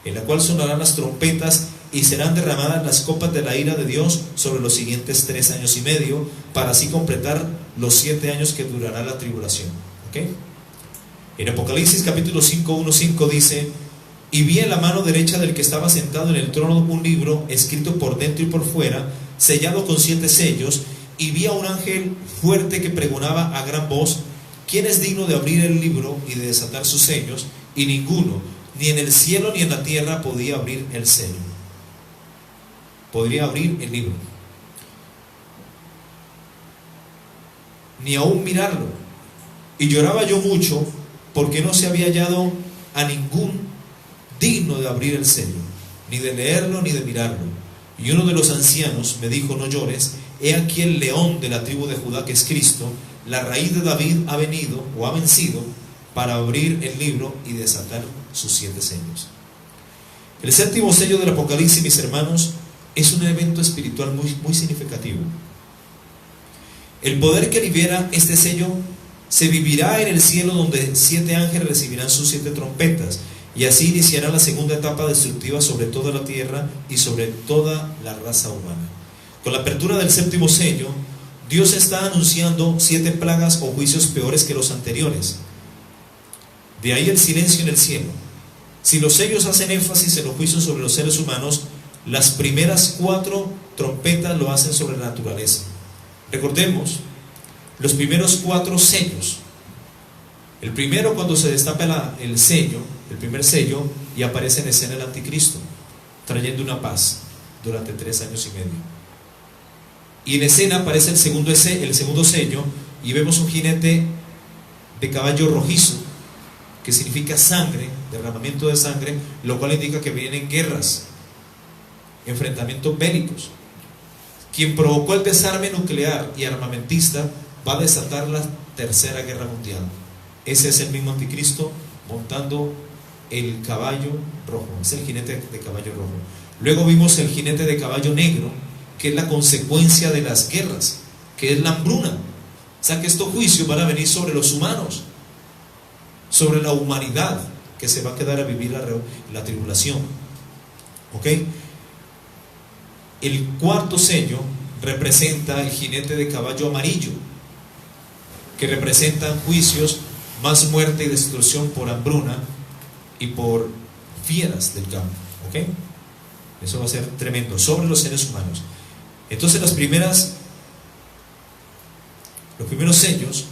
en la cual sonarán las trompetas y serán derramadas las copas de la ira de Dios sobre los siguientes 3 años y medio, para así completar los 7 años que durará la tribulación. ¿Okay? En Apocalipsis capítulo 5, 1-5 dice: y vi en la mano derecha del que estaba sentado en el trono un libro escrito por dentro y por fuera, sellado con 7 sellos, y vi a un ángel fuerte que pregonaba a gran voz: ¿quién es digno de abrir el libro y de desatar sus sellos? Y ninguno, ni en el cielo ni en la tierra, podía abrir el sello. Podría abrir el libro, ni aún mirarlo. Y lloraba yo mucho, porque no se había hallado a ningún digno de abrir el sello, ni de leerlo, ni de mirarlo. Y uno de los ancianos me dijo: no llores, he aquí el león de la tribu de Judá, que es Cristo, la raíz de David, ha venido o ha vencido para abrir el libro y desatar sus 7 sellos. El séptimo sello del Apocalipsis, mis hermanos, es un evento espiritual muy significativo. El poder que libera este sello se vivirá en el cielo, donde 7 ángeles recibirán sus 7 trompetas, y así iniciará la segunda etapa destructiva sobre toda la tierra y sobre toda la raza humana. Con la apertura del séptimo sello, Dios está anunciando 7 plagas o juicios peores que los anteriores. De ahí el silencio en el cielo. Si los sellos hacen énfasis en los juicios sobre los seres humanos, las primeras 4 trompetas lo hacen sobre la naturaleza. Recordemos los primeros 4 sellos. El primero, cuando se destapa el sello, el primer sello, y aparece en escena el anticristo, trayendo una paz durante 3 años y medio. Y en escena aparece el segundo sello, y vemos un jinete de caballo rojizo, que significa sangre, derramamiento de sangre, lo cual indica que vienen guerras, enfrentamientos bélicos. Quien provocó el desarme nuclear y armamentista va a desatar la tercera guerra mundial. Ese es el mismo anticristo montando el caballo rojo, es el jinete de caballo rojo. Luego vimos el jinete de caballo negro, que es la consecuencia de las guerras, que es la hambruna. O sea que estos juicios van a venir sobre los humanos, sobre la humanidad, que se va a quedar a vivir la tribulación. ¿Ok? El cuarto sello representa el jinete de caballo amarillo, que representan juicios, más muerte y destrucción por hambruna y por fieras del campo. ¿Ok? Eso va a ser tremendo sobre los seres humanos. Entonces los primeros sellos,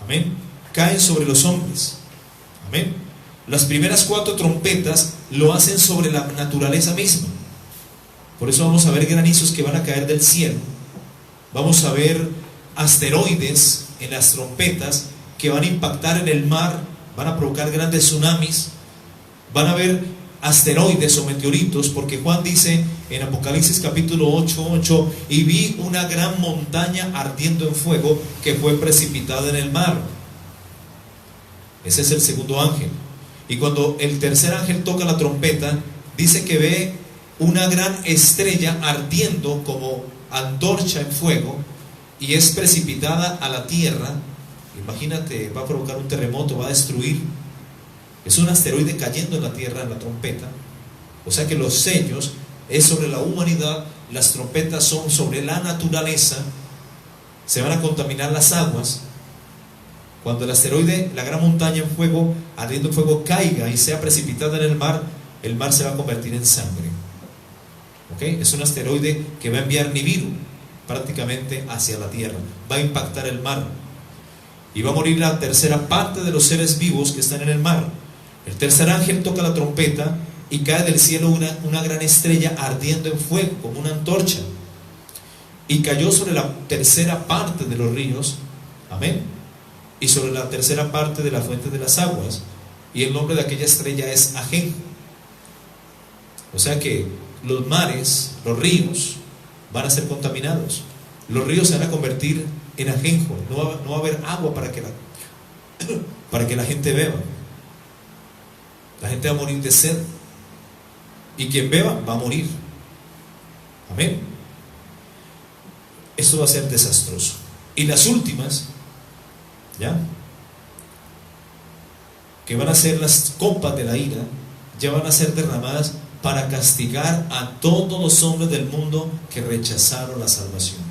amén, caen sobre los hombres. Amén. Las primeras 4 trompetas lo hacen sobre la naturaleza misma. Por eso vamos a ver granizos que van a caer del cielo. Vamos a ver asteroides en las trompetas que van a impactar en el mar, van a provocar grandes tsunamis. Van a haber asteroides o meteoritos, porque Juan dice en Apocalipsis capítulo 8:8: y vi una gran montaña ardiendo en fuego, que fue precipitada en el mar. Ese es el segundo ángel. Y cuando el tercer ángel toca la trompeta, dice que ve una gran estrella ardiendo como antorcha en fuego, y es precipitada a la tierra. Imagínate, va a provocar un terremoto, va a destruir. Es un asteroide cayendo en la tierra, en la trompeta. O sea que los sellos es sobre la humanidad, las trompetas son sobre la naturaleza. Se van a contaminar las aguas. Cuando el asteroide, la gran montaña en fuego, ardiendo en fuego, caiga y sea precipitada en el mar se va a convertir en sangre. ¿Ok? Es un asteroide que va a enviar Nibiru prácticamente hacia la tierra, va a impactar el mar, y va a morir la tercera parte de los seres vivos que están en el mar. El tercer ángel toca la trompeta y cae del cielo una gran estrella ardiendo en fuego como una antorcha, y cayó sobre la tercera parte de los ríos, amén, y sobre la tercera parte de la fuente de las aguas, y el nombre de aquella estrella es Ajenjo. O sea que los mares, los ríos van a ser contaminados. Los ríos se van a convertir en ajenjo. No va a haber agua para que la gente beba. La gente va a morir de sed, y quien beba va a morir. Amén. Esto va a ser desastroso. Y las últimas, ¿ya?, que van a ser las copas de la ira, ya van a ser derramadas para castigar a todos los hombres del mundo que rechazaron la salvación,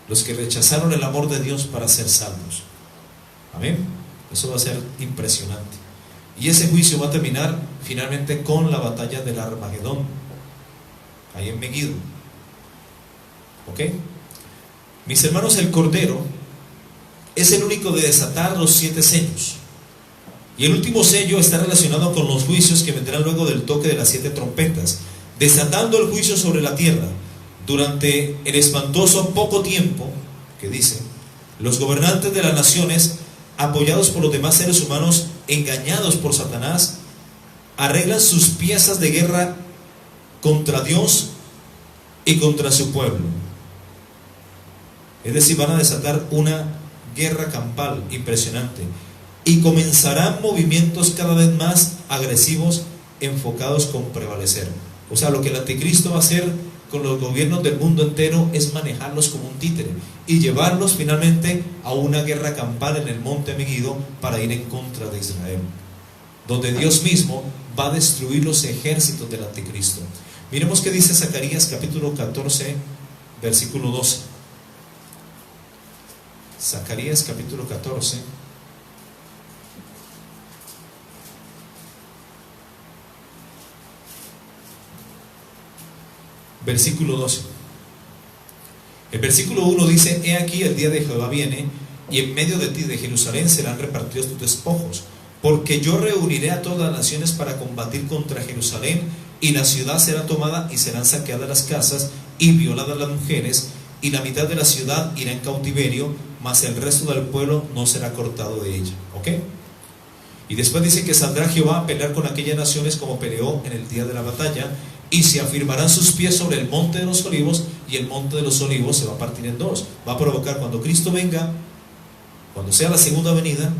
los que rechazaron el amor de Dios para ser salvos. Amén. Eso va a ser impresionante. Y ese juicio va a terminar finalmente con la batalla del Armagedón, ahí en Megiddo. ¿Ok? Mis hermanos, el Cordero es el único de desatar los 7 sellos. Y el último sello está relacionado con los juicios que vendrán luego del toque de las 7 trompetas, desatando el juicio sobre la tierra. Durante el espantoso poco tiempo, que dice, los gobernantes de las naciones, apoyados por los demás seres humanos, engañados por Satanás, arreglan sus piezas de guerra contra Dios y contra su pueblo. Es decir, van a desatar una guerra campal impresionante y comenzarán movimientos cada vez más agresivos, enfocados con prevalecer. O sea, lo que el anticristo va a hacer con los gobiernos del mundo entero es manejarlos como un títere y llevarlos finalmente a una guerra campal en el monte Megiddo para ir en contra de Israel, donde Dios mismo va a destruir los ejércitos del anticristo. Miremos qué dice Zacarías capítulo 14 versículo 12. Zacarías capítulo 14 versículo 12. El versículo 1 dice: he aquí el día de Jehová viene, y en medio de ti, de Jerusalén, serán repartidos tus despojos, porque yo reuniré a todas las naciones para combatir contra Jerusalén, y la ciudad será tomada y serán saqueadas las casas y violadas las mujeres, y la mitad de la ciudad irá en cautiverio, mas el resto del pueblo no será cortado de ella. ¿Ok? Y después dice que saldrá Jehová a pelear con aquellas naciones como peleó en el día de la batalla, y se afirmarán sus pies sobre el monte de los olivos, y el monte de los olivos se va a partir en dos. Va a provocar, cuando Cristo venga, cuando sea la segunda venida,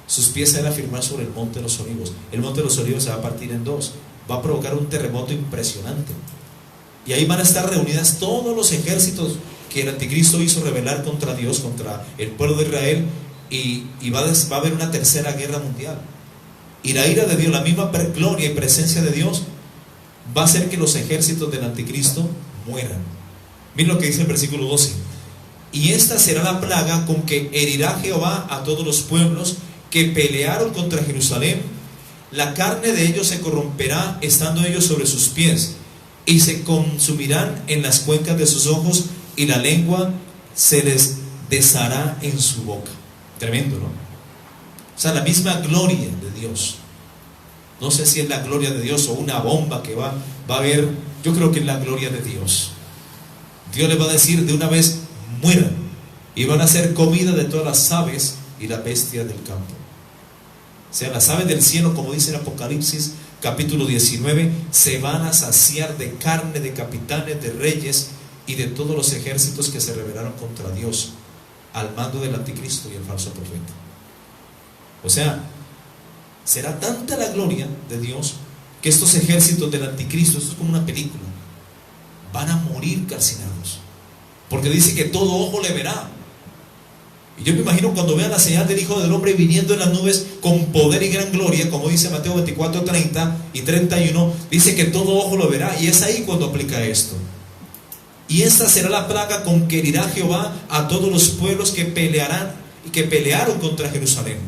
sus pies se van a afirmar sobre el monte de los olivos. El monte de los olivos se va a partir en dos. Va a provocar un terremoto impresionante. Y ahí van a estar reunidas todos los ejércitos que el anticristo hizo rebelar contra Dios, contra el pueblo de Israel, y va a haber una tercera guerra mundial. Y la ira de Dios, la misma gloria y presencia de Dios, va a hacer que los ejércitos del anticristo mueran. Miren lo que dice el versículo 12: y esta será la plaga con que herirá Jehová a todos los pueblos que pelearon contra Jerusalén. La carne de ellos se corromperá estando ellos sobre sus pies, y se consumirán en las cuencas de sus ojos, y la lengua se les deshará en su boca. Tremendo, ¿no? O sea, la misma gloria de Dios. No sé si es la gloria de Dios o una bomba que va a haber. Yo creo que es la gloria de Dios. Dios le va a decir de una vez: mueran, y van a ser comida de todas las aves y las bestias del campo. O sea, las aves del cielo, como dice en Apocalipsis capítulo 19, se van a saciar de carne de capitanes, de reyes y de todos los ejércitos que se rebelaron contra Dios al mando del anticristo y el falso profeta. O sea, será tanta la gloria de Dios que estos ejércitos del anticristo, esto es como una película, van a morir calcinados, porque dice que todo ojo le verá. Y yo me imagino cuando vean la señal del Hijo del Hombre viniendo en las nubes con poder y gran gloria, como dice Mateo 24, 30 y 31, dice que todo ojo lo verá, y es ahí cuando aplica esto. Y esta será la plaga con que herirá Jehová a todos los pueblos que pelearon contra Jerusalén.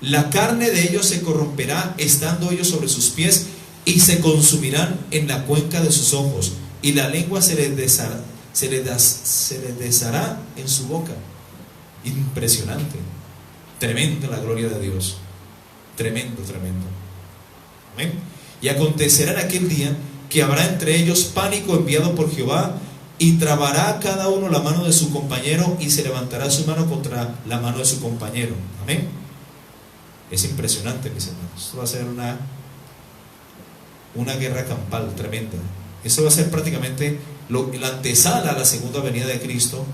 La carne de ellos se corromperá estando ellos sobre sus pies, y se consumirán en la cuenca de sus ojos, y la lengua se les deshará en su boca. Impresionante, tremenda la gloria de Dios, tremendo, tremendo. Amén. Y acontecerá en aquel día que habrá entre ellos pánico enviado por Jehová, y trabará cada uno la mano de su compañero, y se levantará su mano contra la mano de su compañero. Amén. Es impresionante, mis hermanos. Esto va a ser una guerra campal tremenda. Eso va a ser prácticamente la antesala a la segunda venida de Cristo,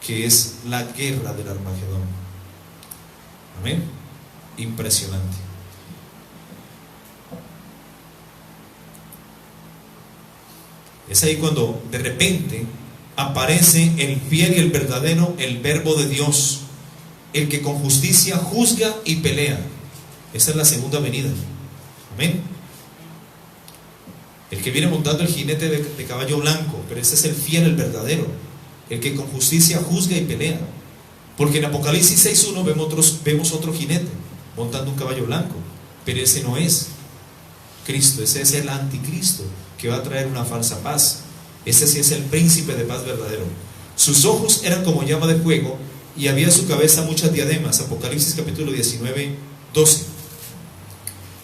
que es la guerra del Armagedón. Amén. Impresionante. Es ahí cuando de repente aparece el fiel y el verdadero, el Verbo de Dios, el que con justicia juzga y pelea. Esa es la segunda venida. Amén. El que viene montando el jinete de caballo blanco, pero ese es el fiel, el verdadero, el que con justicia juzga y pelea. Porque en Apocalipsis 6.1 vemos otro jinete montando un caballo blanco, pero ese no es Cristo, ese es el anticristo, que va a traer una falsa paz. Ese sí es el príncipe de paz verdadero. Sus ojos eran como llama de fuego y había en su cabeza muchas diademas. Apocalipsis capítulo 19, 12.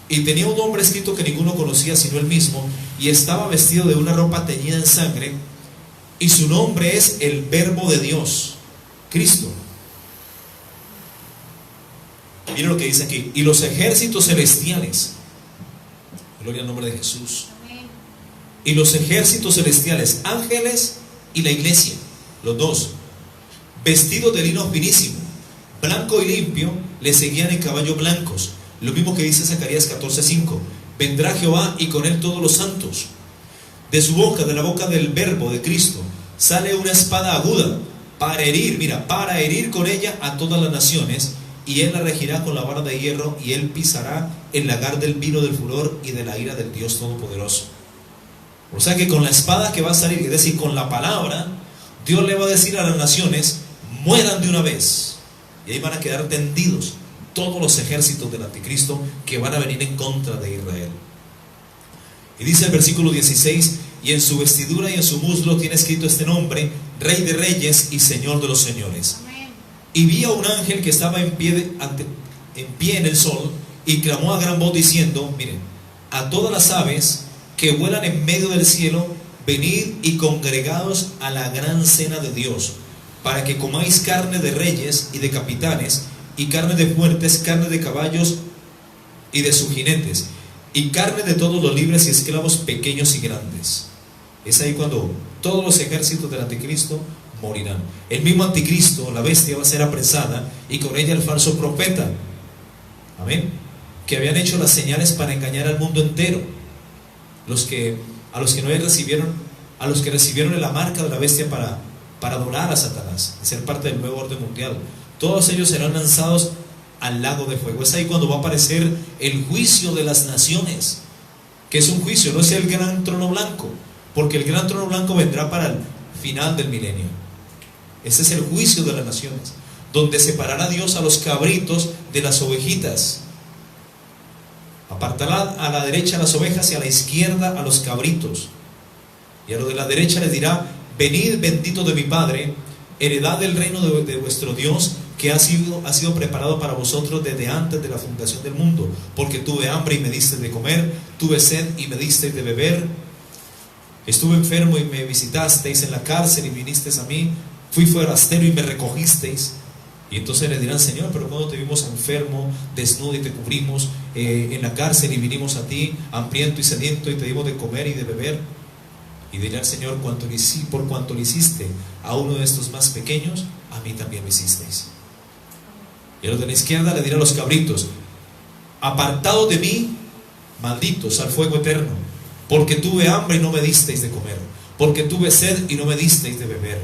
Y tenía un nombre escrito que ninguno conocía sino él mismo, y estaba vestido de una ropa teñida en sangre, y su nombre es el Verbo de Dios, Cristo. Mira lo que dice aquí: y los ejércitos celestiales, gloria al nombre de Jesús, y los ejércitos celestiales, ángeles y la iglesia, los dos, vestidos de lino finísimo, blanco y limpio, le seguían en caballos blancos. Lo mismo que dice Zacarías 14:5. Vendrá Jehová y con él todos los santos. De su boca, de la boca del Verbo de Cristo, sale una espada aguda para herir, mira, para herir con ella a todas las naciones, y él la regirá con la vara de hierro, y él pisará el lagar del vino del furor y de la ira del Dios Todopoderoso. O sea que con la espada que va a salir, es decir, con la palabra, Dios le va a decir a las naciones: mueran de una vez. Y ahí van a quedar tendidos todos los ejércitos del anticristo que van a venir en contra de Israel. Y dice el versículo 16: y en su vestidura y en su muslo tiene escrito este nombre: Rey de Reyes y Señor de los Señores. Amén. Y vi a un ángel que estaba en pie en el sol, y clamó a gran voz diciendo: miren, a todas las aves que vuelan en medio del cielo, venid y congregaos a la gran cena de Dios, para que comáis carne de reyes y de capitanes, y carne de fuertes, carne de caballos y de sus jinetes, y carne de todos los libres y esclavos, pequeños y grandes. Es ahí cuando todos los ejércitos del anticristo morirán. El mismo anticristo, la bestia, va a ser apresada, y con ella el falso profeta, amén, que habían hecho las señales para engañar al mundo entero. A los que recibieron la marca de la bestia para adorar a Satanás y ser parte del nuevo orden mundial, todos ellos serán lanzados al lago de fuego. Es ahí cuando va a aparecer el juicio de las naciones, que es un juicio, no es el gran trono blanco, porque el gran trono blanco vendrá para el final del milenio. Ese es el juicio de las naciones, donde separará Dios a los cabritos de las ovejitas. Apartará a la derecha a las ovejas y a la izquierda a los cabritos. Y a los de la derecha les dirá: venid, benditos de mi Padre, heredad del reino de vuestro Dios, que ha sido preparado para vosotros desde antes de la fundación del mundo. Porque tuve hambre y me disteis de comer, tuve sed y me disteis de beber, estuve enfermo y me visitasteis, en la cárcel y vinisteis a mí, fui forastero y me recogisteis. Y entonces le dirán: Señor, pero cuando te vimos enfermo, desnudo y te cubrimos, en la cárcel y vinimos a ti, hambriento y sediento, y te dimos de comer y de beber. Y dirá el Señor: por cuanto le hiciste a uno de estos más pequeños, a mí también lo hicisteis. Y a los de la izquierda le dirá a los cabritos: apartados de mí, malditos, al fuego eterno, porque tuve hambre y no me disteis de comer, porque tuve sed y no me disteis de beber,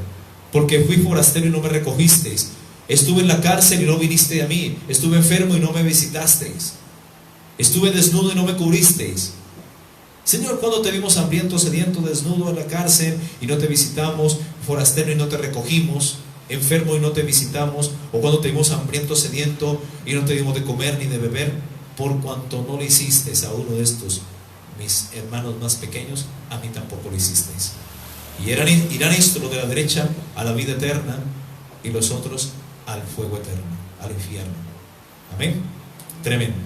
porque fui forastero y no me recogisteis, estuve en la cárcel y no viniste a mí, estuve enfermo y no me visitasteis, estuve desnudo y no me cubristeis. Señor, cuando te vimos hambriento, sediento, desnudo en la cárcel y no te visitamos, forastero y no te recogimos, enfermo y no te visitamos? O cuando te vimos hambriento, sediento y no te dimos de comer ni de beber. Por cuanto no le hicisteis a uno de estos mis hermanos más pequeños, a mí tampoco lo hicisteis. Y irán estos, los de la derecha, a la vida eterna, y los otros al fuego eterno, al infierno. Amén. Tremendo.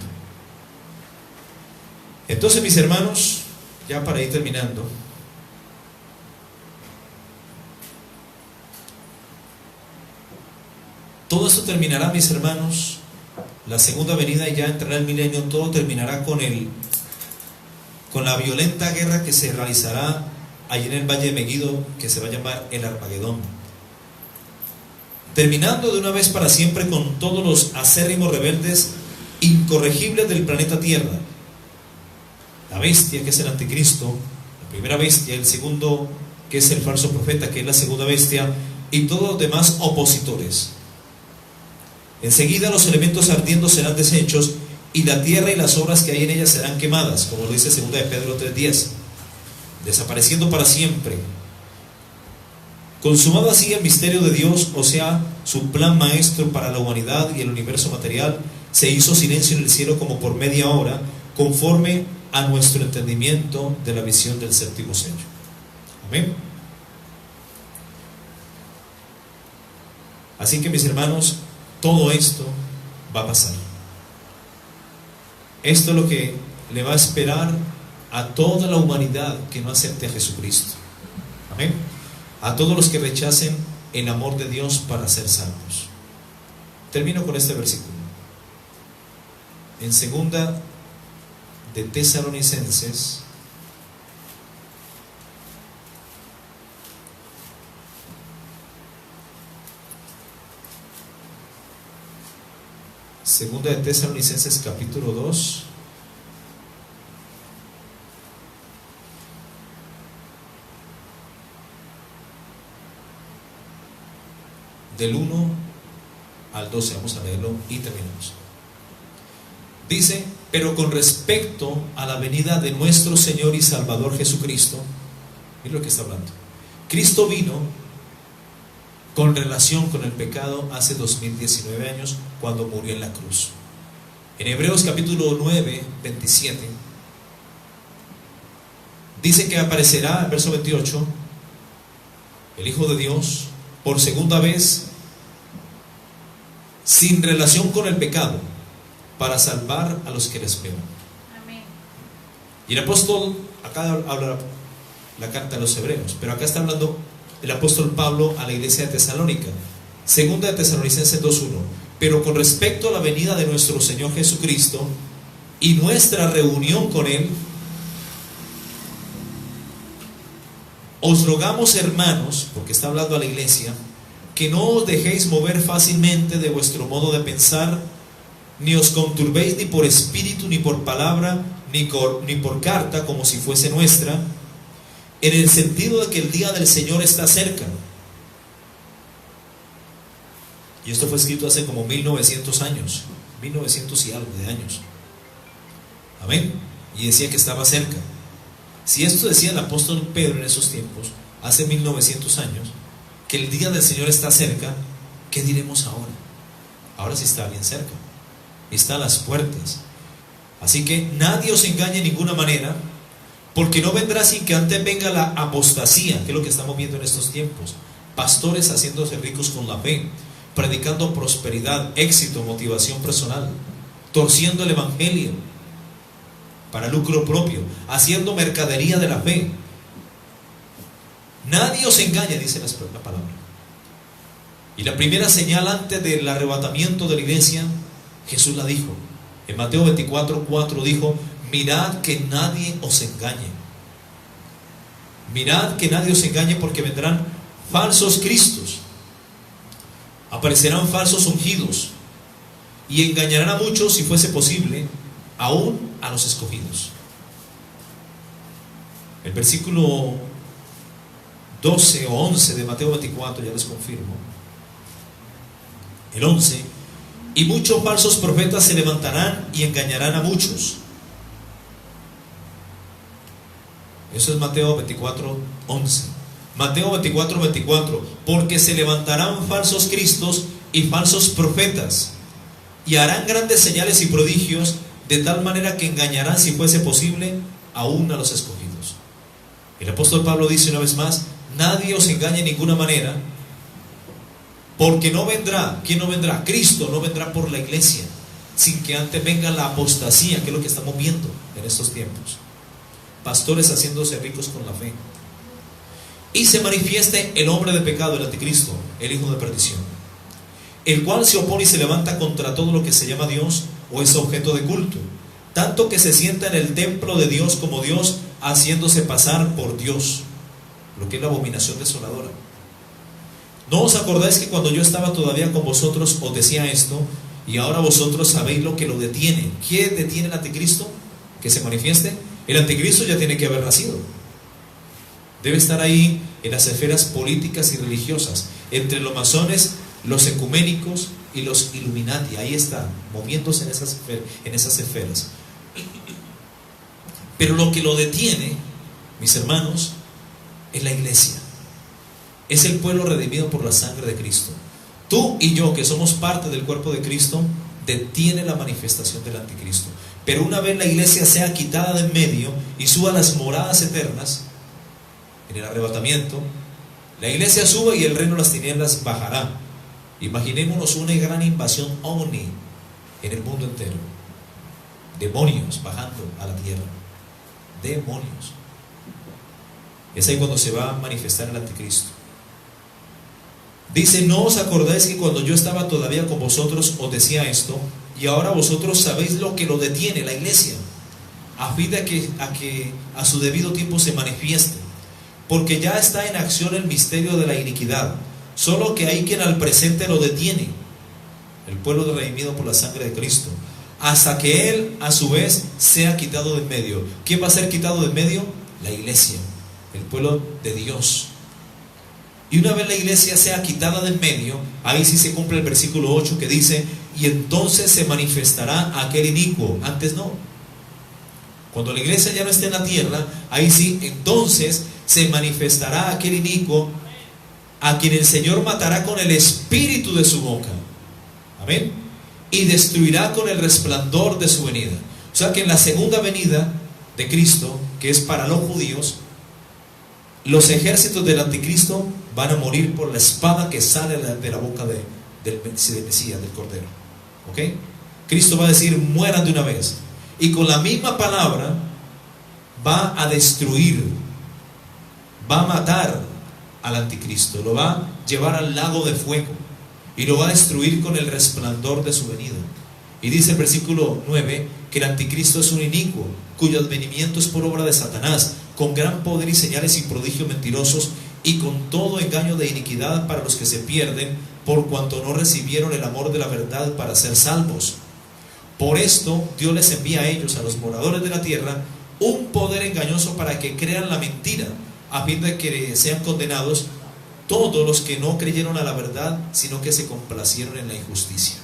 Entonces, mis hermanos, ya para ir terminando, todo esto terminará, mis hermanos, la segunda venida, y ya entrará el milenio. Todo terminará con la violenta guerra que se realizará allí en el Valle de Megiddo, que se va a llamar el Armagedón, terminando de una vez para siempre con todos los acérrimos rebeldes incorregibles del planeta Tierra. La bestia, que es el anticristo, la primera bestia; el segundo, que es el falso profeta, que es la segunda bestia, y todos los demás opositores. Enseguida los elementos ardiendo serán deshechos, y la tierra y las obras que hay en ella serán quemadas, como lo dice 2 de Pedro 3:10, desapareciendo para siempre. Consumado así el misterio de Dios, o sea, su plan maestro para la humanidad y el universo material, se hizo silencio en el cielo como por media hora, conforme a nuestro entendimiento de la visión del séptimo sello. Amén. Así que mis hermanos, todo esto va a pasar. Esto es lo que le va a esperar a toda la humanidad que no acepte a Jesucristo. Amén. A todos los que rechacen el amor de Dios para ser salvos. Termino con este versículo. En segunda de Tesalonicenses, segunda de Tesalonicenses capítulo 2, del 1 al 12, vamos a leerlo y terminamos. Dice: pero con respecto a la venida de nuestro Señor y Salvador Jesucristo, mira lo que está hablando. Cristo vino con relación con el pecado hace 2019 años, cuando murió en la cruz. En Hebreos capítulo 9, 27, dice que aparecerá, en verso 28, el Hijo de Dios por segunda vez, sin relación con el pecado, para salvar a los que le esperan. Amén. Y el apóstol, acá habla la carta a los hebreos, pero acá está hablando el apóstol Pablo a la iglesia de Tesalónica. Segunda de Tesalonicenses 2:1. Pero con respecto a la venida de nuestro Señor Jesucristo y nuestra reunión con Él, os rogamos, hermanos, porque está hablando a la iglesia, que no os dejéis mover fácilmente de vuestro modo de pensar, ni os conturbéis ni por espíritu, ni por palabra, ni por carta, como si fuese nuestra, en el sentido de que el día del Señor está cerca. Y esto fue escrito hace como 1900 años, 1900 y algo de años. Amén. Y decía que estaba cerca. Si esto decía el apóstol Pedro en esos tiempos, hace 1900 años, que el día del Señor está cerca, ¿qué diremos ahora? Ahora sí está bien cerca, está a las puertas. Así que nadie os engañe de ninguna manera, porque no vendrá sin que antes venga la apostasía, que es lo que estamos viendo en estos tiempos. Pastores haciéndose ricos con la fe, predicando prosperidad, éxito, motivación personal, torciendo el evangelio para lucro propio, haciendo mercadería de la fe. Nadie os engañe, dice la palabra. Y la primera señal antes del arrebatamiento de la iglesia, Jesús la dijo. En Mateo 24:4 dijo: mirad que nadie os engañe. Mirad que nadie os engañe, porque vendrán falsos cristos, aparecerán falsos ungidos, y engañarán a muchos, si fuese posible, aún a los escogidos. El versículo 12 o 11 de Mateo 24, ya les confirmo. El 11: y muchos falsos profetas se levantarán y engañarán a muchos. Eso es Mateo 24, 11. Mateo 24, 24: porque se levantarán falsos cristos y falsos profetas, y harán grandes señales y prodigios, de tal manera que engañarán, si fuese posible, aún a los escogidos. El apóstol Pablo dice una vez más: nadie os engañe de ninguna manera, porque no vendrá. ¿Quién no vendrá? Cristo no vendrá por la iglesia sin que antes venga la apostasía, que es lo que estamos viendo en estos tiempos. Pastores haciéndose ricos con la fe. Y se manifieste el hombre de pecado, el anticristo, el hijo de perdición, el cual se opone y se levanta contra todo lo que se llama Dios o es objeto de culto, tanto que se sienta en el templo de Dios como Dios, haciéndose pasar por Dios, lo que es la abominación desoladora. ¿No os acordáis que cuando yo estaba todavía con vosotros os decía esto? Y ahora vosotros sabéis lo que lo detiene. ¿Quién detiene al anticristo? Que se manifieste. El anticristo ya tiene que haber nacido. Debe estar ahí en las esferas políticas y religiosas, entre los masones, los ecuménicos y los Illuminati. Ahí está, moviéndose en esas esferas. Pero lo que lo detiene, mis hermanos, es la iglesia. Es el pueblo redimido por la sangre de Cristo. Tú y yo, que somos parte del cuerpo de Cristo, detiene la manifestación del anticristo. Pero una vez la iglesia sea quitada de en medio y suba a las moradas eternas, en el arrebatamiento, la iglesia sube y el reino de las tinieblas bajará. Imaginémonos una gran invasión ovni en el mundo entero. Demonios bajando a la tierra. Demonios. Es ahí cuando se va a manifestar el anticristo. Dice: ¿no os acordáis que cuando yo estaba todavía con vosotros os decía esto? Y ahora vosotros sabéis lo que lo detiene, la iglesia, a fin de que a su debido tiempo se manifieste. Porque ya está en acción el misterio de la iniquidad, solo que hay quien al presente lo detiene, el pueblo redimido por la sangre de Cristo, hasta que Él a su vez sea quitado de en medio. ¿Quién va a ser quitado de en medio? La iglesia, el pueblo de Dios. Y una vez la iglesia sea quitada de en medio, ahí sí se cumple el versículo 8 que dice: y entonces se manifestará aquel inicuo. Antes no. Cuando la iglesia ya no esté en la tierra, ahí sí, entonces se manifestará aquel inicuo, a quien el Señor matará con el espíritu de su boca. Amén. Y destruirá con el resplandor de su venida. O sea que en la segunda venida de Cristo, que es para los judíos, los ejércitos del anticristo van a morir por la espada que sale de la boca del Mesías, del Cordero. ¿Ok? Cristo va a decir: mueran de una vez. Y con la misma palabra va a destruir, va a matar al anticristo, lo va a llevar al lago de fuego y lo va a destruir con el resplandor de su venida. Y dice el versículo 9 que el anticristo es un inicuo, cuyo advenimiento es por obra de Satanás, con gran poder y señales y prodigios mentirosos, y con todo engaño de iniquidad para los que se pierden, por cuanto no recibieron el amor de la verdad para ser salvos. Por esto Dios les envía a ellos, a los moradores de la tierra, un poder engañoso para que crean la mentira, a fin de que sean condenados todos los que no creyeron a la verdad, sino que se complacieron en la injusticia.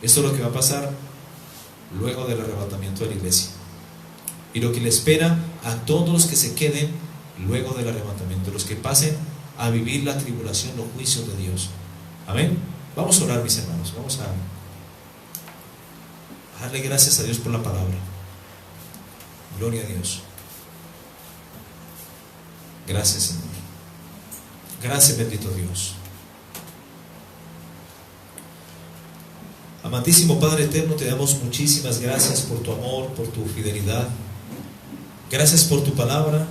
Esto es lo que va a pasar luego del arrebatamiento de la iglesia, y lo que le espera a todos los que se queden luego del arrebatamiento, los que pasen a vivir la tribulación, los juicios de Dios. Amén. Vamos a orar, mis hermanos. Vamos a darle gracias a Dios por la palabra. Gloria a Dios. Gracias, Señor. Gracias, bendito Dios. Amantísimo Padre eterno, te damos muchísimas gracias por tu amor, por tu fidelidad. Gracias por tu palabra,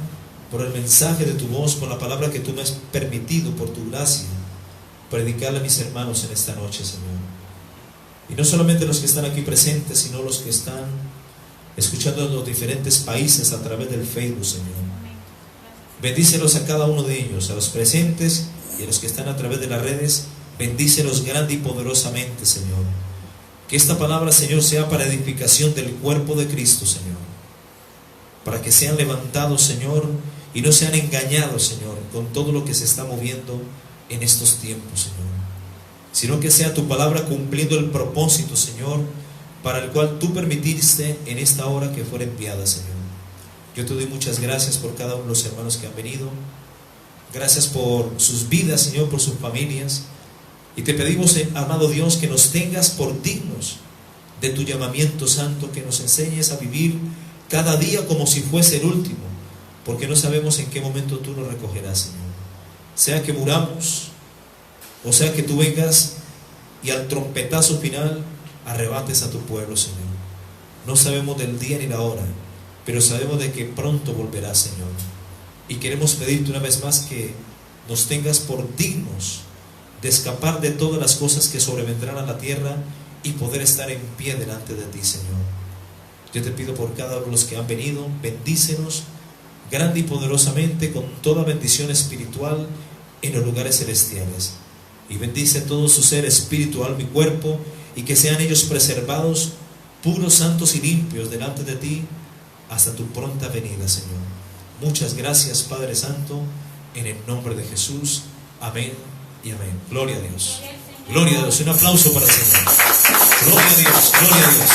por el mensaje de tu voz, por la palabra que tú me has permitido, por tu gracia, predicarle a mis hermanos en esta noche, Señor. Y no solamente los que están aquí presentes, sino los que están escuchando en los diferentes países a través del Facebook, Señor. Bendícelos a cada uno de ellos, a los presentes y a los que están a través de las redes. Bendícelos grande y poderosamente, Señor. Que esta palabra, Señor, sea para edificación del cuerpo de Cristo, Señor. Para que sean levantados, Señor, y no sean engañados, Señor, con todo lo que se está moviendo en estos tiempos, Señor. Sino que sea tu palabra cumpliendo el propósito, Señor, para el cual tú permitiste en esta hora que fuera enviada, Señor. Yo te doy muchas gracias por cada uno de los hermanos que han venido. Gracias por sus vidas, Señor, por sus familias. Y te pedimos, amado Dios, que nos tengas por dignos de tu llamamiento santo, que nos enseñes a vivir cada día como si fuese el último, porque no sabemos en qué momento tú nos recogerás, Señor. Sea que muramos, o sea que tú vengas y al trompetazo final arrebates a tu pueblo, Señor. No sabemos del día ni la hora, pero sabemos de que pronto volverás, Señor. Y queremos pedirte una vez más que nos tengas por dignos de escapar de todas las cosas que sobrevendrán a la tierra y poder estar en pie delante de ti, Señor. Yo te pido por cada uno de los que han venido, bendícenos grande y poderosamente con toda bendición espiritual en los lugares celestiales. Y bendice todo su ser, espíritu, alma y cuerpo, y que sean ellos preservados, puros, santos y limpios delante de ti hasta tu pronta venida, Señor. Muchas gracias, Padre Santo, en el nombre de Jesús. Amén y amén. Gloria a Dios. Gloria a Dios. Un aplauso para el Señor. Gloria a Dios. Gloria a Dios.